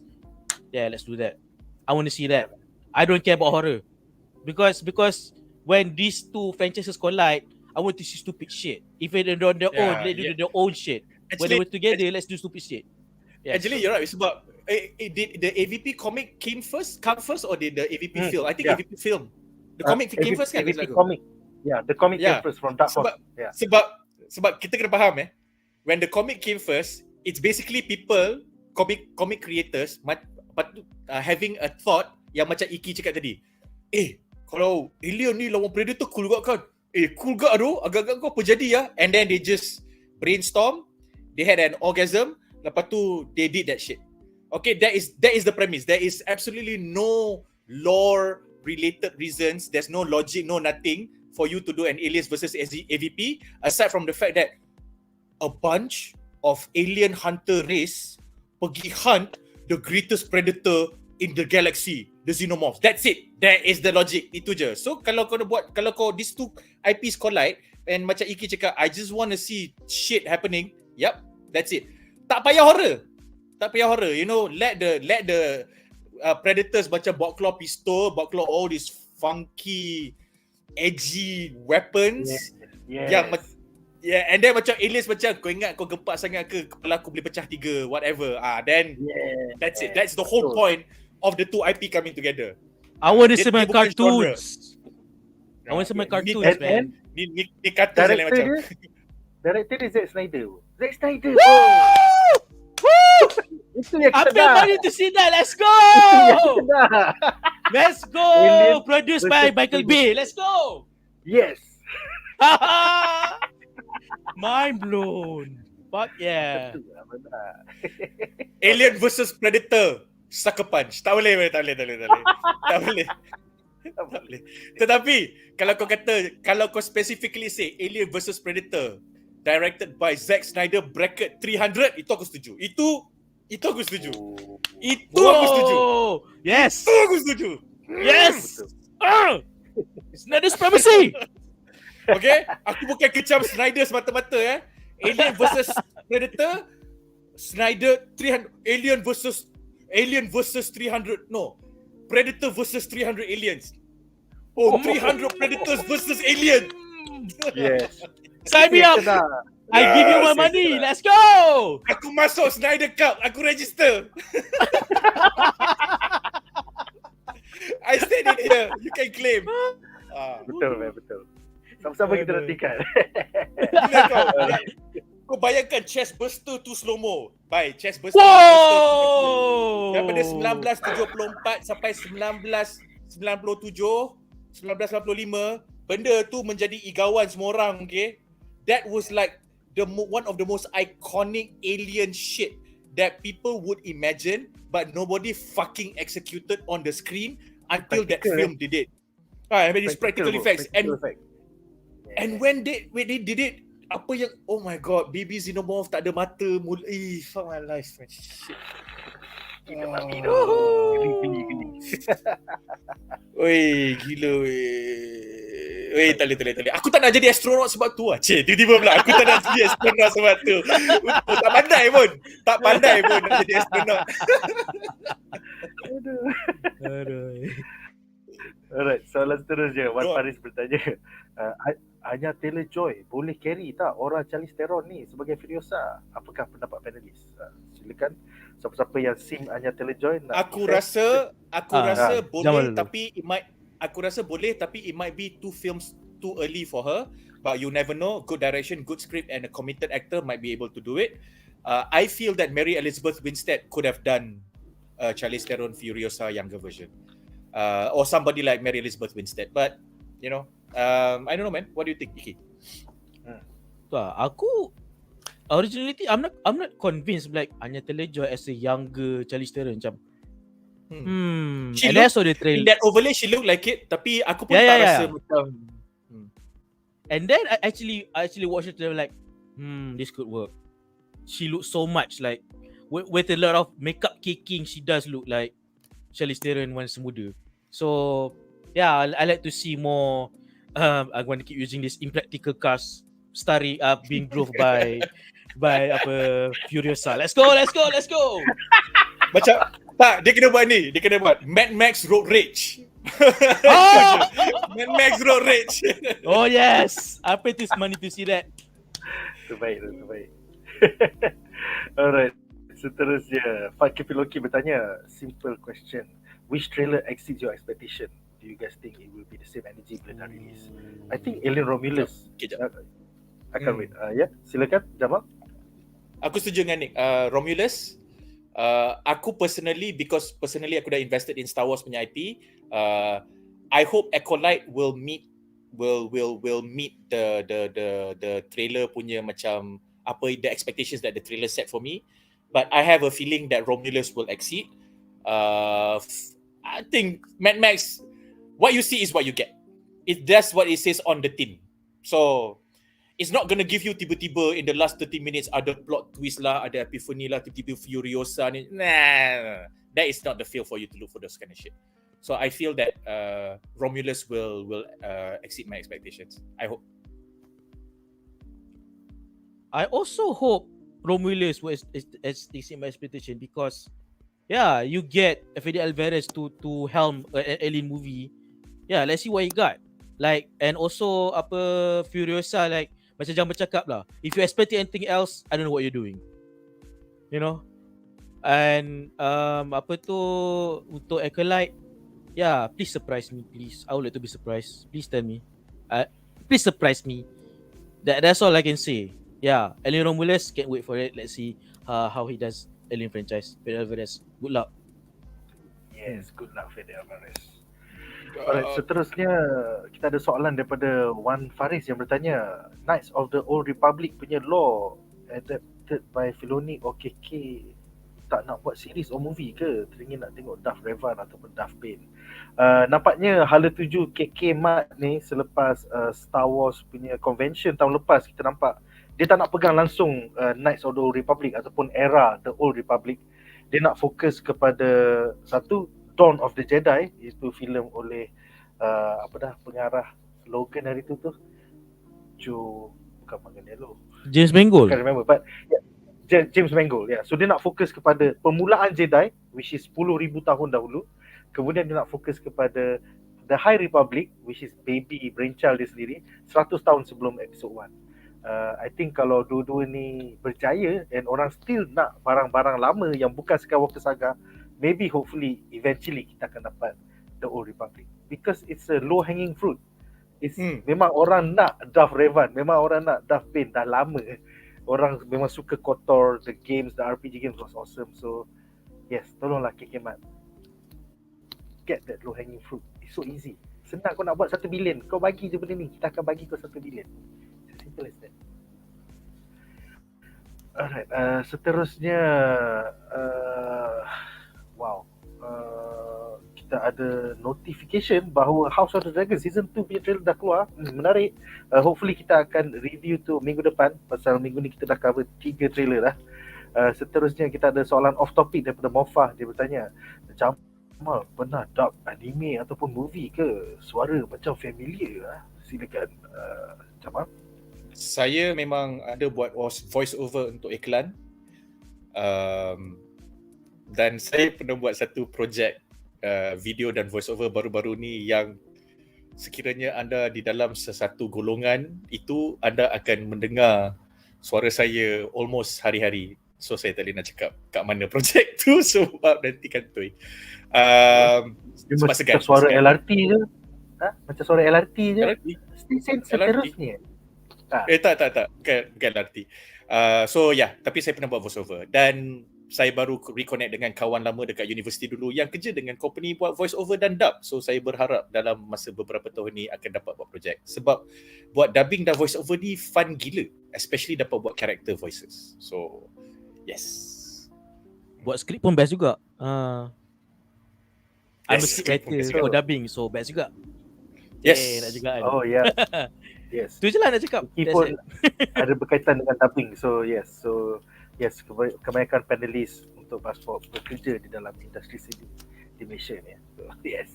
yeah, let's do that. I want to see that. I don't care about horror because when these two franchises collide, I want to see stupid shit. If they're on their own, they do their own shit. When they were together, let's do stupid shit. Yeah, Actually, you're right. It's about did the AVP comic come first, or did the AVP film? I think AVP film. The comic came first kan? AVP comic. Yeah, the comic came first from Dark Horse. Sebab kita kena faham when the comic came first, it's basically people, comic creators having a thought yang macam Iki cakap tadi. Kalau alien ni lawan Predator cool juga kan? Cool gak tu, agak-agak kau apa jadi ya? And then they just brainstorm, they had an orgasm, lepas tu they did that shit. Okay, that is the premise. There is absolutely no lore related reasons. There's no logic, no nothing for you to do an aliens versus AVP aside from the fact that a bunch of alien hunter race pergi hunt the greatest predator in the galaxy, the xenomorphs. That's it. That is the logic. Itu je. So kalau kau these two IPs collide and macam Iki cakap, I just want to see shit happening. Yep, that's it. Tak payah horror. You know, let the predators macam bawa keluar pistol, bawa keluar all these funky edgy weapons. Yang and then macam aliens macam kau ingat kau gempak sangat ke kepala aku boleh pecah 3 whatever. Then that's it. That's the whole point of the two IP coming together. I want to see my cartoons. I want to see my cartoons, man. Ni cartoons lain macam. Director dia Zack Snyder. Itu yang kita dah. Money to see that. Let's go. Let's go. Produced by Michael Bay. Let's go. Yes. Mind blown. Fuck yeah. Alien versus Predator. Sucker punch. Tak boleh. Tetapi kalau kau specifically say Alien versus Predator directed by Zack Snyder bracket 300, itu aku setuju. Itu aku setuju. Aku setuju. Yes. Itu aku setuju. Yes. Snyder supremacy. Okay, aku bukan kecam Snyder semata-mata Alien versus Predator, Snyder 300, Alien versus 300. No. Predator versus 300 aliens. 300 predators versus alien. Yes. Sign me up. I give you my money. Let's go. Aku masuk Snyder Cup. Aku register. I stayed in here. You can claim. Betul. Sama-sama kita nantikan. Kau bayangkan chest burster tu slow-mo. Chest burster. Daripada 1974 sampai 1997, 1985, benda tu menjadi igawan semua orang, okay? That was like one of the most iconic alien shit that people would imagine, but nobody fucking executed on the screen until that film did it. I mean, it's practical effects. And when they did it, apa yang, oh my god, baby xenomorph tak ada mata, fuck my life, man. Shit. Gila. Tak boleh. Aku tak nak jadi astronot sebab tu tiba-tiba pula aku tak nak jadi astronot sebab tu. Tak pandai pun nak jadi astronot. Alright, soalan seterusnya. Wan Faris bertanya, Anya Taylor-Joy boleh carry tak aura Charlize Theron ni sebagai Furiosa? Apakah pendapat panelis? Silakan siapa-siapa yang sim Anya Taylor-Joy nak. Aku rasa boleh, tapi it might be 2 films too early for her, but you never know. Good direction, good script and a committed actor might be able to do it. I feel that Mary Elizabeth Winstead could have done Charlize Theron Furiosa younger version. Or somebody like Mary Elizabeth Winstead, but you know, I don't know, man. What do you think, Iki? Aku originally I'm not convinced like Anya Taylor-Joy as a younger Charlize Theron macam. And that's the trailer. In that overlay, she look like it. Tapi aku pun tak rasa macam. And then I actually watched it and like, this could work. She looks so much like with a lot of makeup kicking, she does look like Charlize Theron once muda. So yeah, I like to see more. I'm going to keep using this impractical cast starring being drove by Furiosa. Let's go. Macam tak, dia kena buat ni. Dia kena buat Mad Max Road Rage. Oh! Mad Max Road Rage. Oh yes, I pay this money to see that. Terbaik. Alright. Seterusnya, Fakir Piloki bertanya, simple question. Which trailer exceeds your expectation? Do you guys think it will be the same energy bila dah release? I think Alien Romulus. Akan wait. Ya, silakan Jamal. Aku setuju dengan Nick. Romulus, aku because personally aku dah invested in Star Wars punya IP. I hope Acolyte will meet the trailer punya macam apa the expectations that the trailer set for me. But I have a feeling that Romulus will exceed. I think Mad Max, what you see is what you get. That's what it says on the tin. So it's not gonna give you tiba-tiba in the last 30 minutes ada plot twist lah, ada epiphany lah, tiba-tiba Furiosa ni. Nah, that is not the feel for you to look for those kind of shit. So I feel that Romulus will exceed my expectations. I hope. I also hope Romulus will exceed my expectation because yeah, you get Fede Alvarez to helm an alien movie. Yeah, let's see what he got. Like, and also apa Furiosa, like macam jangan bercakap lah. If you expect anything else, I don't know what you're doing. You know? And apa tu untuk Acolyte, yeah, please surprise me, please. I would like to be surprised. Please tell me. Please surprise me. That's all I can say. Yeah, Alien Romulus, can't wait for it. Let's see how he does Alien franchise. Fede Alvarez, good luck. Yes, good luck Fede Alvarez. Alright, seterusnya kita ada soalan daripada Wan Faris yang bertanya, Knights of the Old Republic punya lore adapted by Filoni or KK tak nak buat series or movie ke? Teringin nak tengok Darth Revan ataupun Darth Bane. Nampaknya hala tuju KK Mat ni selepas Star Wars punya convention tahun lepas, kita nampak dia tak nak pegang langsung Knights of the Old Republic ataupun era The Old Republic. Dia nak fokus kepada satu, Dawn of the Jedi, iaitu filem oleh pengarah slogan hari tu bukan Manganiello, James Mangold. I can't remember, but yeah, James Mangold, yeah. So dia nak fokus kepada permulaan Jedi, which is 10,000 tahun dahulu. Kemudian dia nak fokus kepada The High Republic, which is baby brainchild dia sendiri, 100 tahun sebelum episode 1. I think kalau dua-dua ni berjaya and orang still nak barang-barang lama yang bukan Skywalker Saga, maybe hopefully eventually kita akan dapat The Old Republic, because it's a low hanging fruit. It's memang orang nak Darth Revan, memang orang nak Darth Bane dah lama. Orang memang suka KOTOR, the games, the RPG games was awesome. So yes, tolonglah KK Mat, get that low hanging fruit. It's so easy. Senang kau nak buat 1 bilion, kau bagi je benda ni, kita akan bagi kau 1 bilion. Simple as that. Alright, seterusnya kita ada notification bahawa House of the Dragon Season 2 punya trailer dah keluar. Menarik. Hopefully kita akan review tu minggu depan, pasal minggu ni kita dah cover 3 trailer dah. Seterusnya kita ada soalan off topic daripada Mofah. Dia bertanya, Jamal pernah dub anime ataupun movie ke? Suara macam familiar lah. Silakan Jamal. Saya memang ada buat voice over untuk iklan. Dan saya pernah buat satu projek video dan voice over baru-baru ni yang sekiranya anda di dalam sesuatu golongan itu, anda akan mendengar suara saya almost hari-hari. So saya tak boleh nak cakap kat mana projek tu sebab nanti kantoi. Sebab segan. Suara LRT je? Macam suara LRT je? Stesen seterusnya? Tak. Bukan LRT. So tapi saya pernah buat voiceover dan saya baru reconnect dengan kawan lama dekat universiti dulu yang kerja dengan company buat voiceover dan dub. So saya berharap dalam masa beberapa tahun ni akan dapat buat projek. Sebab buat dubbing dan voiceover ni fun gila, especially dapat buat character voices. So yes. Buat skrip pun best juga. I'm a script writer for dubbing, so best juga. Yes. Nak juga kan. Oh yeah. Yes. Tu je lah nak cakap. Iki pun ada berkaitan dengan dubbing. So yes. So Yes, kebanyakan panelis untuk BuzzPop bekerja di dalam industri seni di Malaysia ni. So, yes.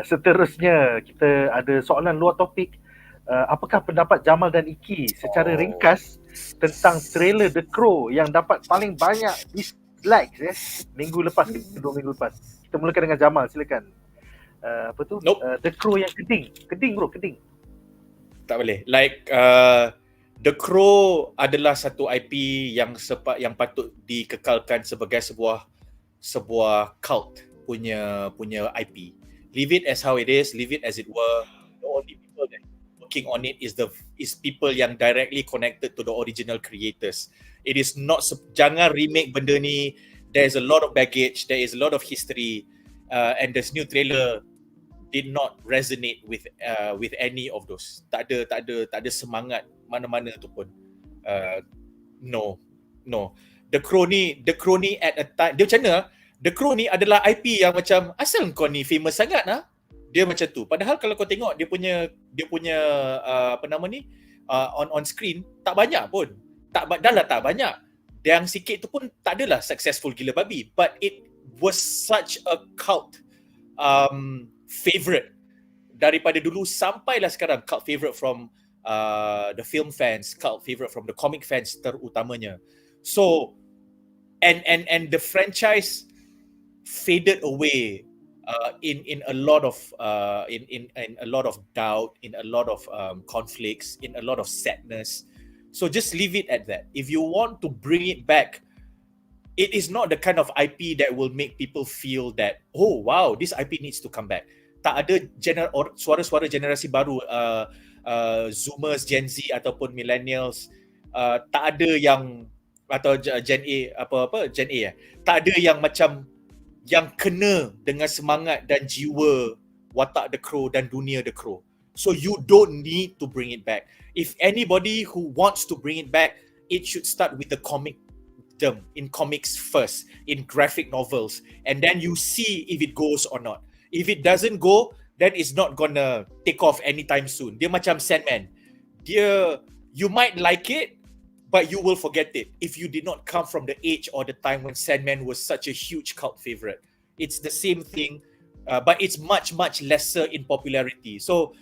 Seterusnya kita ada soalan luar topik. Apakah pendapat Jamal dan Iki secara ringkas tentang trailer The Crow yang dapat paling banyak dislikes minggu lepas ke 2 minggu lepas? Kita mulakan dengan Jamal, silakan. Apa tu? The Crow yang keding bro, keding. Tak boleh. Like The Crow adalah satu IP yang patut dikekalkan sebagai sebuah cult punya IP. Leave it as how it is, leave it as it were. The only people that working on it is people yang directly connected to the original creators. It is not, jangan remake benda ni. There is a lot of baggage, there is a lot of history, and this new trailer did not resonate with any of those. Tak ada semangat mana-mana tu pun. No. The Crow ni at a time, dia macam mana? The Crow ni adalah IP yang macam asal kau ni famous sangat lah. Dia macam tu. Padahal kalau kau tengok dia punya apa nama ni on screen tak banyak pun. Tak banyak. Yang sikit tu pun tak adalah successful gila babi, but it was such a cult favorite daripada dulu sampailah sekarang, cult favorite from the film fans, cult favorite from the comic fans terutamanya. So and the franchise faded away in a lot of in a lot of doubt, in a lot of conflicts, in a lot of sadness. So just leave it at that. If you want to bring it back, it is not the kind of IP that will make people feel that, oh wow, this IP needs to come back. Tak ada suara-suara generasi baru, Zoomers, Gen Z ataupun Millennials, tak ada yang, atau Gen A, Gen A tak ada yang macam yang kena dengan semangat dan jiwa watak The Crow dan dunia The Crow. So you don't need to bring it back. If anybody who wants to bring it back, it should start with the comic in comics first, in graphic novels, and then you see if it goes or not. If it doesn't go, then it's not gonna take off anytime soon. Dia macam Sandman. You might like it, but you will forget it if you did not come from the age or the time when Sandman was such a huge cult favorite. It's the same thing, but it's much lesser in popularity. So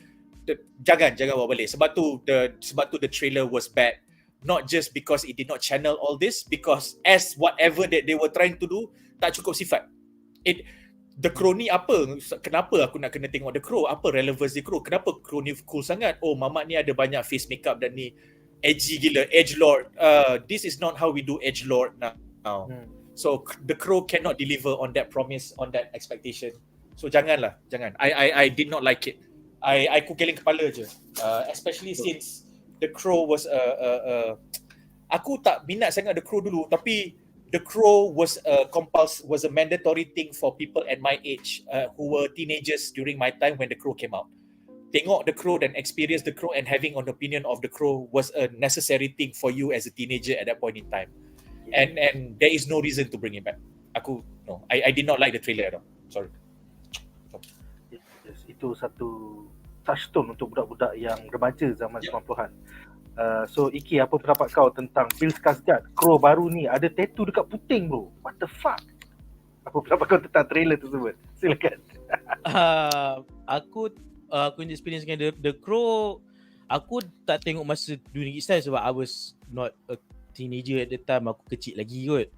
jangan bawa balik. Sebab tu the trailer was bad. Not just because it did not channel all this, because as whatever that they were trying to do, tak cukup sifat. The Crow ni apa? Kenapa aku nak kena tengok The Crow? Apa relevance The Crow? Kenapa Crow ni cool sangat? Oh, mamat ni ada banyak face makeup dan ni edgy gila, edgelord. This is not how we do edgelord now. So The Crow cannot deliver on that promise, on that expectation. So jangan. I did not like it. I kukeling kepala je. Especially since The Crow was aku tak minat sangat The Crow dulu, tapi The Crow was a mandatory thing for people at my age who were teenagers during my time when The Crow came out. Tengok The Crow dan experience The Crow and having an opinion of The Crow was a necessary thing for you as a teenager at that point in time. And there is no reason to bring it back. I did not like the trailer at all. Sorry. Yes, itu satu touchstone untuk budak-budak yang remaja zaman 90-an. So Iki, apa pendapat kau tentang Bill Skarsgård, Crow baru ni ada tattoo dekat puting bro? What the fuck? Apa pendapat kau tentang trailer tersebut? Silakan. Aku punya experience dengan The Crow, aku tak tengok masa during its time sebab I was not a teenager at the time. Aku kecil lagi kot.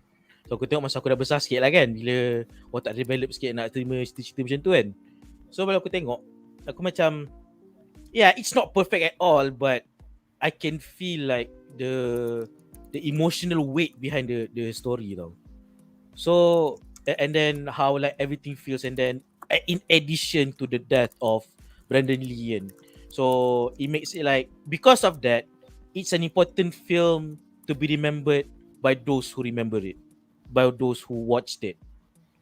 So aku tengok masa aku dah besar sikit lah kan, bila otak develop sikit nak terima cerita-cerita macam tu kan. So bila aku tengok, aku macam, yeah, it's not perfect at all, but I can feel like the emotional weight behind the story tau. So and then how like everything feels, and then in addition to the death of Brandon Lee, so it makes it like, because of that, it's an important film to be remembered by those who remember it, by those who watched it.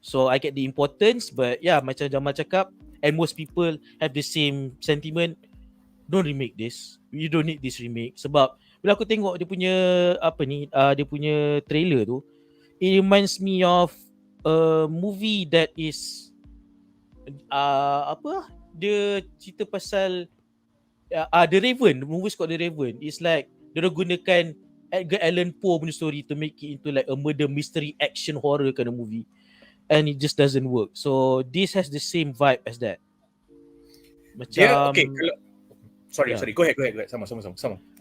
So I get the importance, but yeah, macam Jamal cakap, and most people have the same sentiment. Don't remake this. You don't need this remake. Sebab bila aku tengok dia punya dia punya trailer tu, it reminds me of a movie that is dia cerita pasal The Raven. The movie called The Raven. It's like dia gunakan Edgar Allan Poe punya story to make it into like a murder mystery action horror kind of movie, and it just doesn't work. So this has the same vibe as that. Dia Macam okay, kalau sorry, yeah. go ahead. Sama.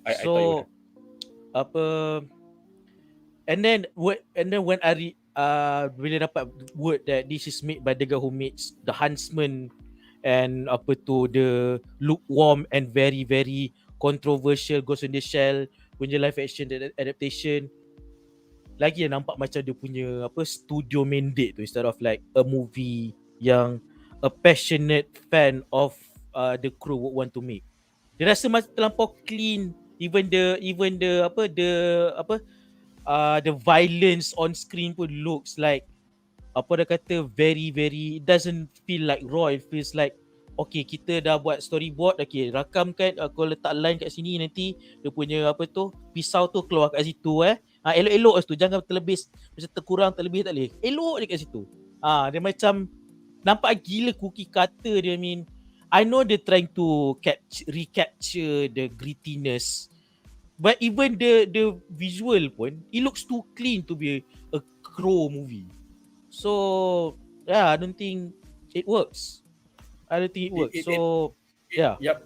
I thought you So apa, and then when I bila dapat word that this is made by the guy who makes The Huntsman and apa tu, the lukewarm and very very controversial Ghost in the Shell punya live action adaptation, lagi nampak macam dia punya apa studio mandate tu, instead of like a movie yang a passionate fan of the crew would want to make. Dia rasa macam terlampau clean, even the violence on screen pun looks like apa dia kata very very, it doesn't feel like raw, it feels like okay, kita dah buat storyboard, okay, rakamkan, aku letak line kat sini, nanti dia punya apa tu pisau tu keluar kat situ elok-elok kat situ, jangan terlebih macam terkurang terlebih, tak boleh, elok je kat situ. Dia macam nampak gila cookie cutter dia. I mean, I know they're trying to recapture the grittiness, but even the visual pun, it looks too clean to be a Crow movie. So yeah, I don't think it works. So yeah. Yep.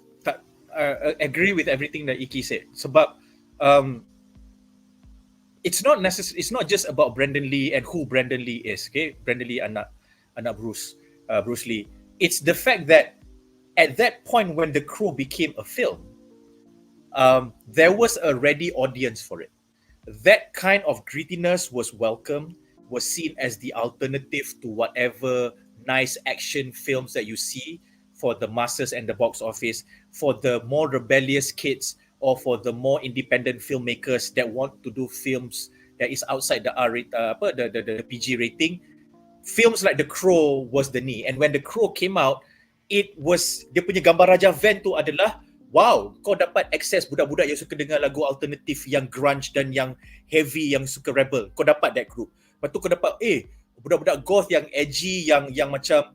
Agree with everything that Iki said. Sebab it's not just about Brandon Lee and who Brandon Lee is. Okay, Brandon Lee anak Bruce Lee. It's the fact that at that point when The Crow became a film, there was a ready audience for it. That kind of grittiness was welcome, was seen as the alternative to whatever nice action films that you see for the masses and the box office, for the more rebellious kids or for the more independent filmmakers that want to do films that is outside the the PG rating. Films like The Crow was the knee, and when The Crow came out, it was, dia punya gambar Raja Van tu adalah, wow, kau dapat akses budak-budak yang suka dengar lagu alternatif yang grunge dan yang heavy, yang suka rebel, kau dapat that group. Lepas tu kau dapat budak-budak goth yang edgy, yang macam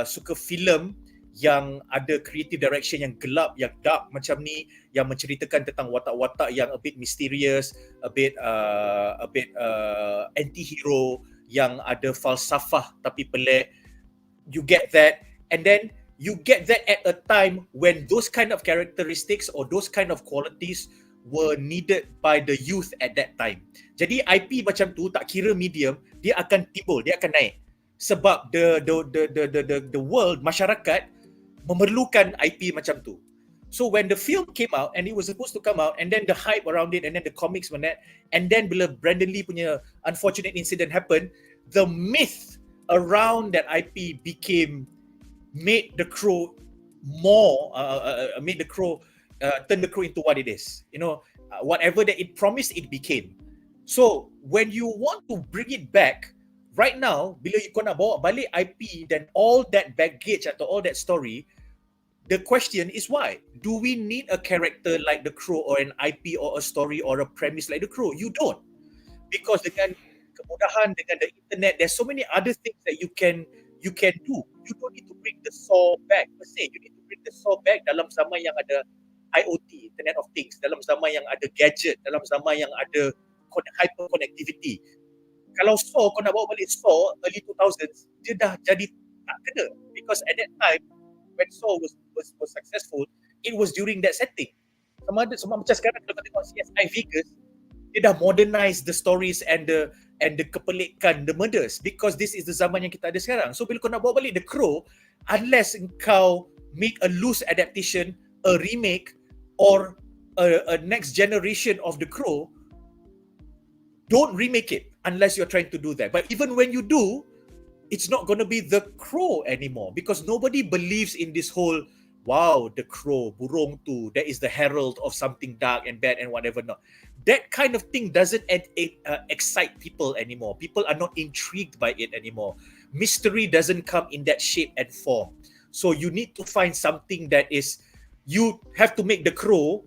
suka filem yang ada creative direction yang gelap, yang dark macam ni, yang menceritakan tentang watak-watak yang a bit mysterious, a bit anti-hero, yang ada falsafah tapi pelik. You get that, and then you get that at a time when those kind of characteristics or those kind of qualities were needed by the youth at that time. Jadi IP macam tu, tak kira medium, dia akan timbul, dia akan naik. Sebab the world, masyarakat memerlukan IP macam tu. So when the film came out and it was supposed to come out, and then the hype around it, and then the comics were net, and then bila Brandon Lee punya unfortunate incident happened, the myth around that IP made The Crow more, turn The Crow into what it is. You know, whatever that it promised, it became. So when you want to bring it back, right now, bila kau nak bawa balik IP dan all that baggage atau all that story, the question is why? Do we need a character like The Crow or an IP or a story or a premise like The Crow? You don't. Because dengan kemudahan, dengan the internet, there's so many other things that you can do. You don't need to bring the saw back per se. You need to bring the saw back dalam zaman yang ada IoT, Internet of Things, dalam zaman yang ada gadget, dalam zaman yang ada hyper connectivity. Kalau saw, kau nak bawa balik saw early 2000s, dia dah jadi tak kena. Because at that time, when saw was successful, it was during that setting. Sama macam sekarang kalau kau tengok CSI Vegas, dia dah modernize the stories and the kepelikan, the murders, because this is the zaman yang kita ada sekarang. So bila kau nak bawa balik The Crow, unless kau make a loose adaptation, a remake or a next generation of The Crow, don't remake it unless you're trying to do that. But even when you do, it's not going to be The Crow anymore, because nobody believes in this whole, wow, The Crow, burung tu, that is the herald of something dark and bad and whatever not. That kind of thing doesn't excite people anymore. People are not intrigued by it anymore. Mystery doesn't come in that shape and form. So you need to find something that is, you have to make The Crow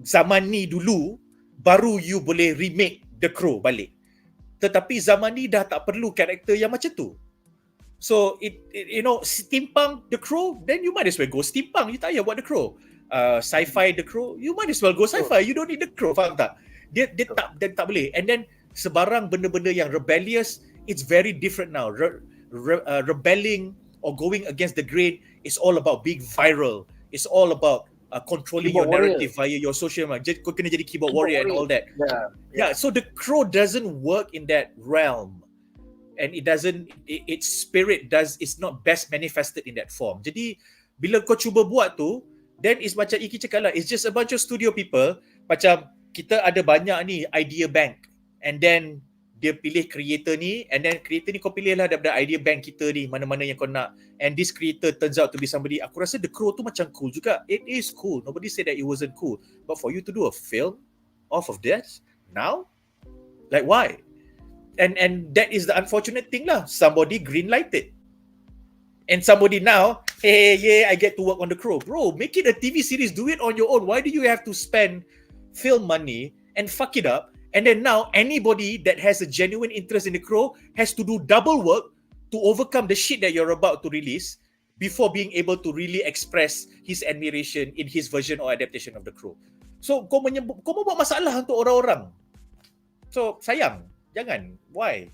zaman ni dulu, baru you boleh remake The Crow balik. Tetapi zaman ni dah tak perlu karakter yang macam tu. So it steampunk The Crow, then you might as well go steampunk. You tak payah buat The Crow. sci-fi The Crow, you might as well go sci-fi. You don't need The Crow, faham tak? Dia tak boleh. And then sebarang benda-benda yang rebellious, it's very different now. Rebelling or going against the grain is all about being viral. It's all about controlling Keyboard your narrative via your social media. Kau kena jadi keyboard warrior and all that. Yeah, so The Crow doesn't work in that realm. And its spirit is not best manifested in that form. Jadi bila kau cuba buat tu, then it's macam Iki cakap lah, it's just a bunch of studio people. Macam kita ada banyak ni idea bank, and then dia pilih creator ni, and then creator ni kau pilih lah daripada idea bank kita ni, mana-mana yang kau nak, and this creator turns out to be somebody. Aku rasa The Crow tu macam cool juga. It is cool. Nobody said that it wasn't cool. But for you to do a film off of that now, like why? And that is the unfortunate thing lah. Somebody greenlighted. And somebody now, hey, yeah, I get to work on The Crow. Bro, make it a TV series. Do it on your own. Why do you have to spend film money and fuck it up? And then now, anybody that has a genuine interest in The Crow has to do double work to overcome the shit that you're about to release before being able to really express his admiration in his version or adaptation of The Crow. So, kau membuat masalah untuk orang-orang. So, sayang. Jangan. Why?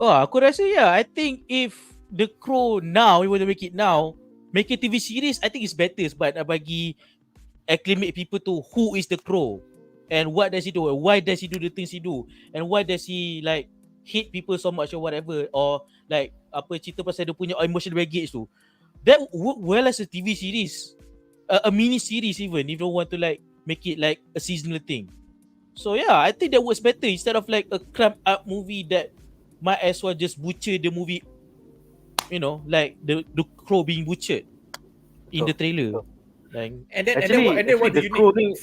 Oh, aku rasa I think if The Crow now, you want to make it now, make a TV series, I think it's better sebab nak bagi acclimate people to who is The Crow and what does he do, why does he do the things he do, and why does he like hate people so much or whatever, or like apa cerita pasal dia punya emotional baggage tu. That work well as a TV series, a mini series even, if you want to like make it like a seasonal thing. So I think that works better instead of like a cramped up movie that might as well just butcher the movie, you know, like the Crow being butchered in the trailer. Like, and then what do you need?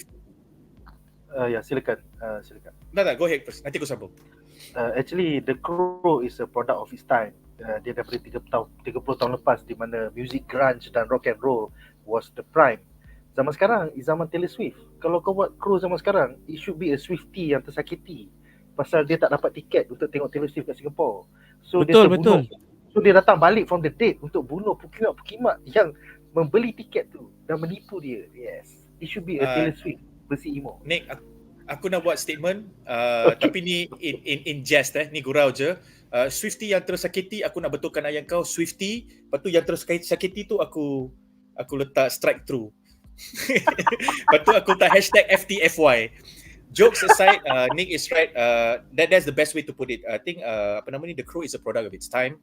Silakan. No, go ahead first. Nanti aku sambung. Actually, The Crow is a product of its time. Dia daripada 30 tahun lepas, di mana music grunge dan rock and roll was the prime. Zaman sekarang is zaman Taylor Swift. Kalau kau buat Crow zaman sekarang, it should be a Swiftie yang tersakiti pasal dia tak dapat tiket untuk tengok Taylor Swift kat Singapore. So betul. So dia datang balik from the dead untuk bunuh pukimak yang membeli tiket tu dan menipu dia. Yes, it should be a Taylor Swift versi emo. Nick, aku nak buat statement, tapi ni in jest ni gurau je. Swiftie yang tersakiti, aku nak betulkan ayat kau, Swiftie. Lepas tu yang tersakiti tu aku letak strike through. Lepas tu aku letak #FTFY. Jokes aside, Nick is right. That's the best way to put it. I think The Crow is a product of its time.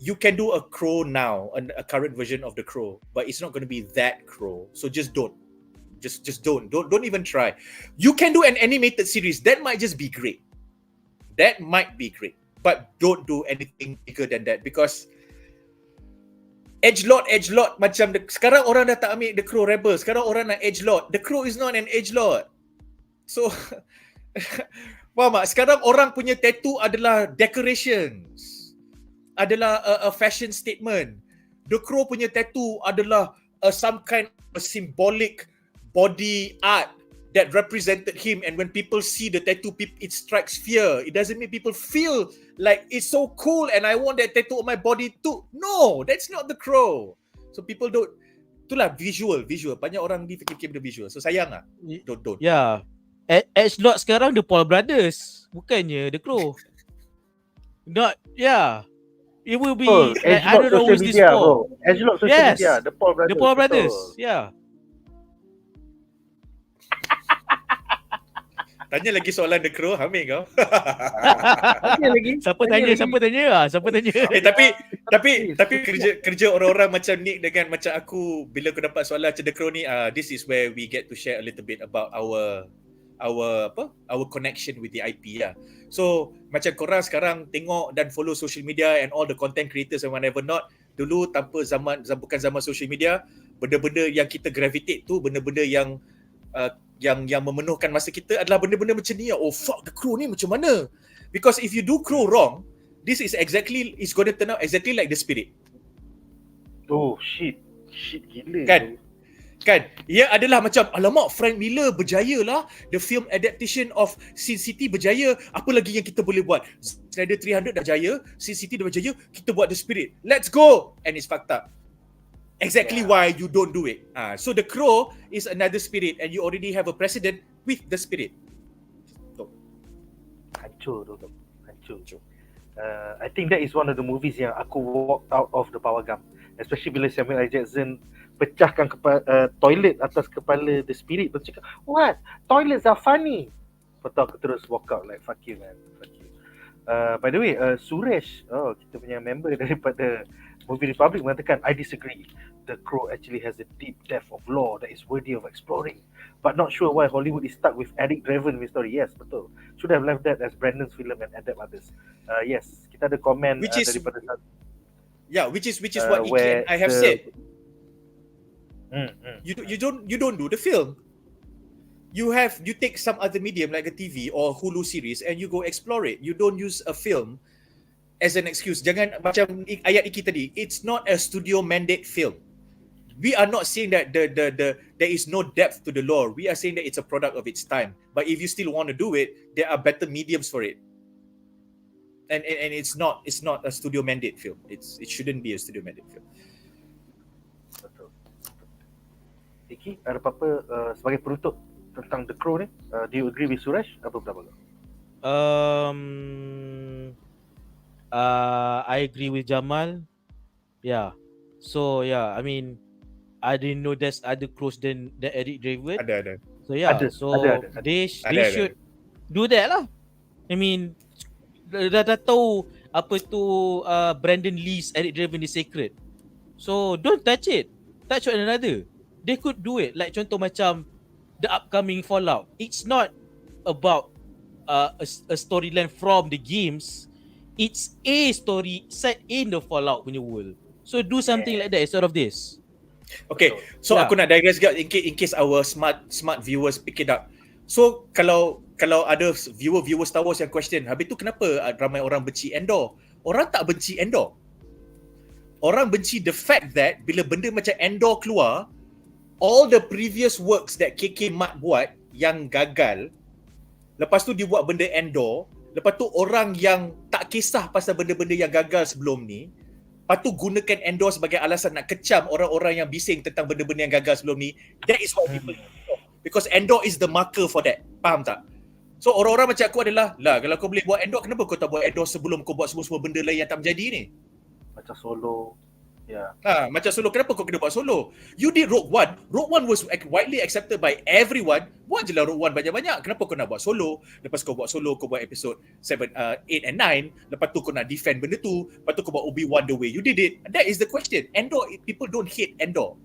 You can do a Crow now, a current version of The Crow, but it's not going to be that Crow. So just don't. Just don't even try. You can do an animated series. That might just be great. But don't do anything bigger than that, because edgelord macam sekarang orang dah tak ambil The Crow Rebel. Sekarang orang nak edgelord. The Crow is not an edgelord. So faham tak? Sekarang orang punya tattoo adalah decorations. Adalah a fashion statement. The Crow punya tattoo adalah some kind of symbolic body art that represented him, and when people see the tattoo, it strikes fear. It doesn't make people feel like it's so cool and I want that tattoo on my body too. No, that's not The Crow. So people don't. Itulah visual. Banyak orang fikir benda visual. So sayang lah. Don't. Yeah. Edgelord sekarang The Paul Brothers, bukannya The Crow. Not, it will be like, I don't know who's this for. Edgelord social media, The Paul Brothers. The Paul Brothers. Yeah. Tanya lagi soalan The Crow, ambil kau. Tanya lagi. Siapa tanya? Tapi kerja orang-orang macam Nick dengan macam aku, bila aku dapat soalan macam The Crow ni, this is where we get to share a little bit about our connection with the IP lah. So macam korang sekarang tengok dan follow social media and all the content creators and whatever not, dulu bukan zaman social media, benda-benda yang kita gravitate tu, benda-benda yang memenuhkan masa kita adalah benda-benda macam ni. Oh fuck, The Crow ni macam mana? Because if you do Crow wrong, it's going to turn out exactly like The Spirit. Oh shit gila. Kan? Ia adalah macam, alamak, Frank Miller berjaya lah. The film adaptation of Sin City berjaya. Apa lagi yang kita boleh buat? Snyder 300 dah jaya, Sin City dah berjaya, kita buat The Spirit. Let's go! And it's fucked up. exactly why you don't do it. So the crow is another spirit and you already have a precedent with the spirit. Hancur tu. Hancur. I think that is one of the movies yang aku walked out of the power gum, especially bila Samuel L. Jackson pecahkan toilet atas kepala the spirit. Lepas cakap, what? Toilets are funny. Lepas aku terus walk out like, fuck you man, fuck you. By the way, Suresh, kita punya member daripada Movie Republic mengatakan, I disagree. The Crow actually has a deep depth of lore that is worthy of exploring. But not sure why Hollywood is stuck with addict-driven story. Yes, betul. Should have left that as Brandon's film and adapt others. Yes, kita ada komen daripada which is what Iki and I have said. You don't do the film. You take some other medium like a TV or Hulu series and you go explore it. You don't use a film as an excuse. Jangan macam ayat Iki tadi. It's not a studio mandate film. We are not saying that there is no depth to the lore. We are saying that it's a product of its time. But if you still want to do it, there are better mediums for it. And it's not a studio mandate film. It shouldn't be a studio mandate film. Betul. Iki, ada apa-apa sebagai penutup tentang The Crow ni? Do you agree with Suresh? Apa pendapat kau? I agree with Jamal. Yeah. So yeah, I mean, I didn't know there's other crows than the Eric Draven. Ada. So yeah, Ada. They should do that lah. I mean, dah tahu apa tu Brandon Lee's Eric Draven is sacred. So don't touch it. Touch one another. They could do it. Like contoh macam the upcoming Fallout. It's not about a storyline from the games. It's a story set in the Fallout punya world. So do something like that instead of this. Okay, so aku nak digress juga in case our smart viewers pick it up. So kalau ada viewer Star Wars yang question, habis tu kenapa ramai orang benci Endor? Orang tak benci Endor. Orang benci the fact that bila benda macam Endor keluar, all the previous works that KK Mat buat yang gagal, lepas tu dia buat benda Endor, lepas tu orang yang tak kisah pasal benda-benda yang gagal sebelum ni, lepas tu gunakan Endor sebagai alasan nak kecam orang-orang yang bising tentang benda-benda yang gagal sebelum ni. That is what people know. Because Endor is the marker for that. Faham tak? So orang-orang macam aku adalah, kalau kau boleh buat Endor, kenapa kau tak buat Endor sebelum kau buat semua benda lain yang tak menjadi ni? Macam Solo. Yeah. Macam Solo, kenapa kau kena buat Solo? You did Rogue One. Rogue One was widely accepted by everyone. Buat je lah Rogue One banyak-banyak. Kenapa kau nak buat Solo? Lepas kau buat Solo, kau buat episode 7, 8 and 9. Lepas tu kau nak defend benda tu. Lepas tu kau buat Obi-Wan the way you did it. That is the question. Endor, people don't hate Endor.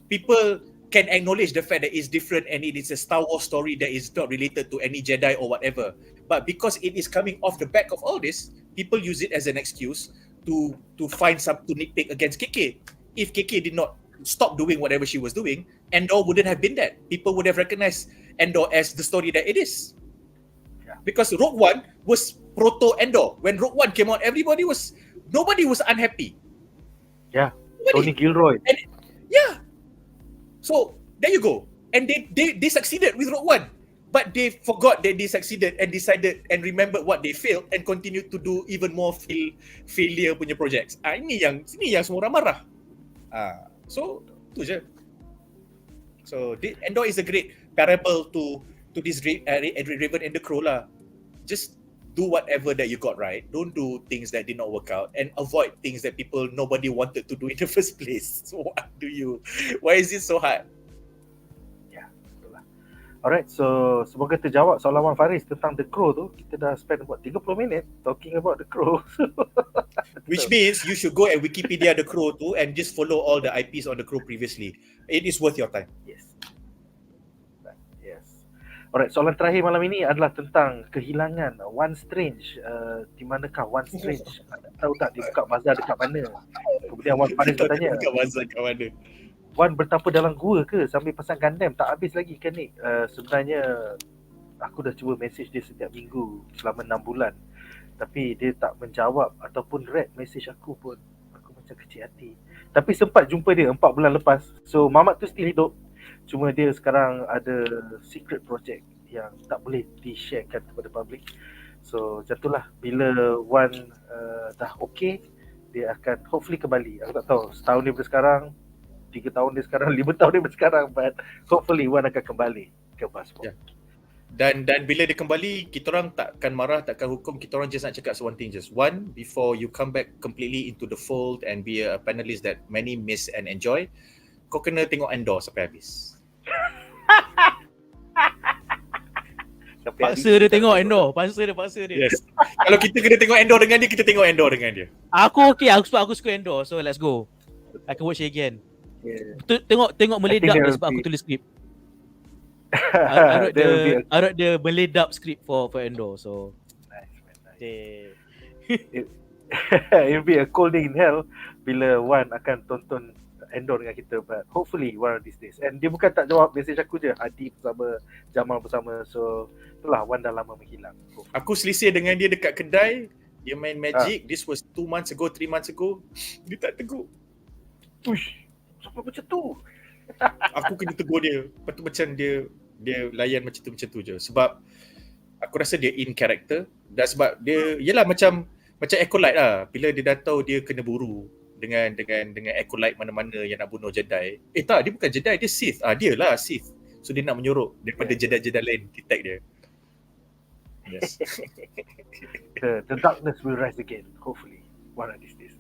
People can acknowledge the fact that it's different and it is a Star Wars story that is not related to any Jedi or whatever. But because it is coming off the back of all this, people use it as an excuse to find some to nitpick against KK. If KK did not stop doing whatever she was doing, Endor wouldn't have been that. People would have recognized Endor as the story that it is. Because Rogue One was proto Endor. When Rogue One came out, nobody was unhappy. Yeah. Tony Gilroy. And, so there you go. And they succeeded with Rogue One. But they forgot that they succeeded and decided and remembered what they failed and continued to do even more failure punya projects. Ini yang semua orang marah. So tu je. So Endor is a great parable to this Raven and the Crow lah. Just do whatever that you got right. Don't do things that did not work out and avoid things that nobody wanted to do in the first place. So why is it so hard? Alright, so semoga terjawab soalan Wan Faris tentang The Crow tu. Kita dah spend about 30 minit talking about The Crow. Which means you should go at Wikipedia The Crow tu and just follow all the IPs on The Crow previously. It is worth your time. Yes. Alright, soalan terakhir malam ini adalah tentang kehilangan One Strange. Di manakah One Strange? Tahu tak dia buka bazar dekat mana? Kemudian Wan Faris bertanya, buka bazar dekat mana? Wan bertapa dalam gua ke sambil pasang Gundam? Tak habis lagi kan ni? Sebenarnya aku dah cuba message dia setiap minggu selama 6 bulan. Tapi dia tak menjawab ataupun read message aku pun. Aku macam kecil hati. Tapi sempat jumpa dia 4 bulan lepas. So Mamat tu still hidup. Cuma dia sekarang ada secret project yang tak boleh di-sharekan kepada public. So macam itulah. Bila Wan dah okay, dia akan hopefully kembali. Aku tak tahu setahun daripada sekarang 3 tahun dia sekarang, 5 tahun dia sekarang, but hopefully Wan akan kembali ke BuzzPop. Yeah. Dan bila dia kembali, kita orang takkan marah, takkan hukum, kita orang just nak cakap one thing, just one, before you come back completely into the fold and be a panelist that many miss and enjoy, kau kena tengok Endor sampai habis. Paksa dia tengok Endor, paksa dia. Yes. Kalau kita kena tengok Endor dengan dia, kita tengok Endor dengan dia. Aku okay, aku suka Endor, so let's go. I can watch it again. Yeah. Tengok meledak dia sebab aku tulis skrip. I wrote the meledak skrip for Endor, so Nice, man, nice. Okay. It'll be a cold day in hell bila Wan akan tonton Endor dengan kita, but hopefully one of these days. And dia bukan tak jawab message aku je, Adi bersama, Jamal bersama, so itulah Wan dah lama menghilang. Aku selisih dengan dia dekat kedai, dia main Magic, this was 2 months ago, 3 months ago, dia tak tegur. Uish, sampai macam tu. Aku kena tegur dia. Lepas tu macam dia layan macam tu je. Sebab aku rasa dia in character, dan sebab dia yalah macam Acolyte lah. Bila dia dah tahu dia kena buru dengan Acolyte mana-mana yang nak bunuh Jedi. Tak, dia bukan Jedi, dia Sith. Dia lah Sith. So dia nak menyorok daripada Jedi lain detect dia. Yes. The darkness will rise again, hopefully one of these days.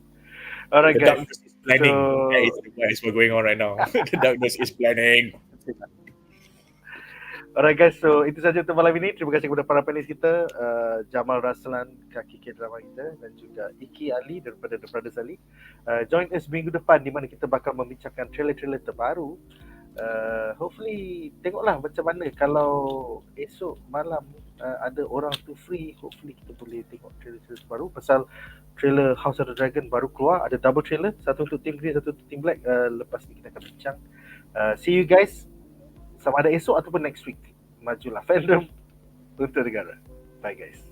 Alright The guys. darkness is planning. So- That is what's going on right now. The darkness is planning. Alright guys, so itu saja untuk malam ini. Terima kasih kepada para panelis kita, Jamal, Raslan, Kaki drama kita, dan juga Iki Ali daripada The Brothers Ali. Join us minggu depan di mana kita bakal membincangkan trailer-trailer terbaru. Hopefully tengoklah macam mana kalau esok malam ada orang tu free, hopefully kita boleh tengok trailer-trailer terbaru. Pasal trailer House of the Dragon baru keluar, ada double trailer, satu untuk Team Green, satu untuk Team Black. Lepas ni kita akan bincang. See you guys, sama ada esok ataupun next week. Majulah fandom untuk negara. Bye guys.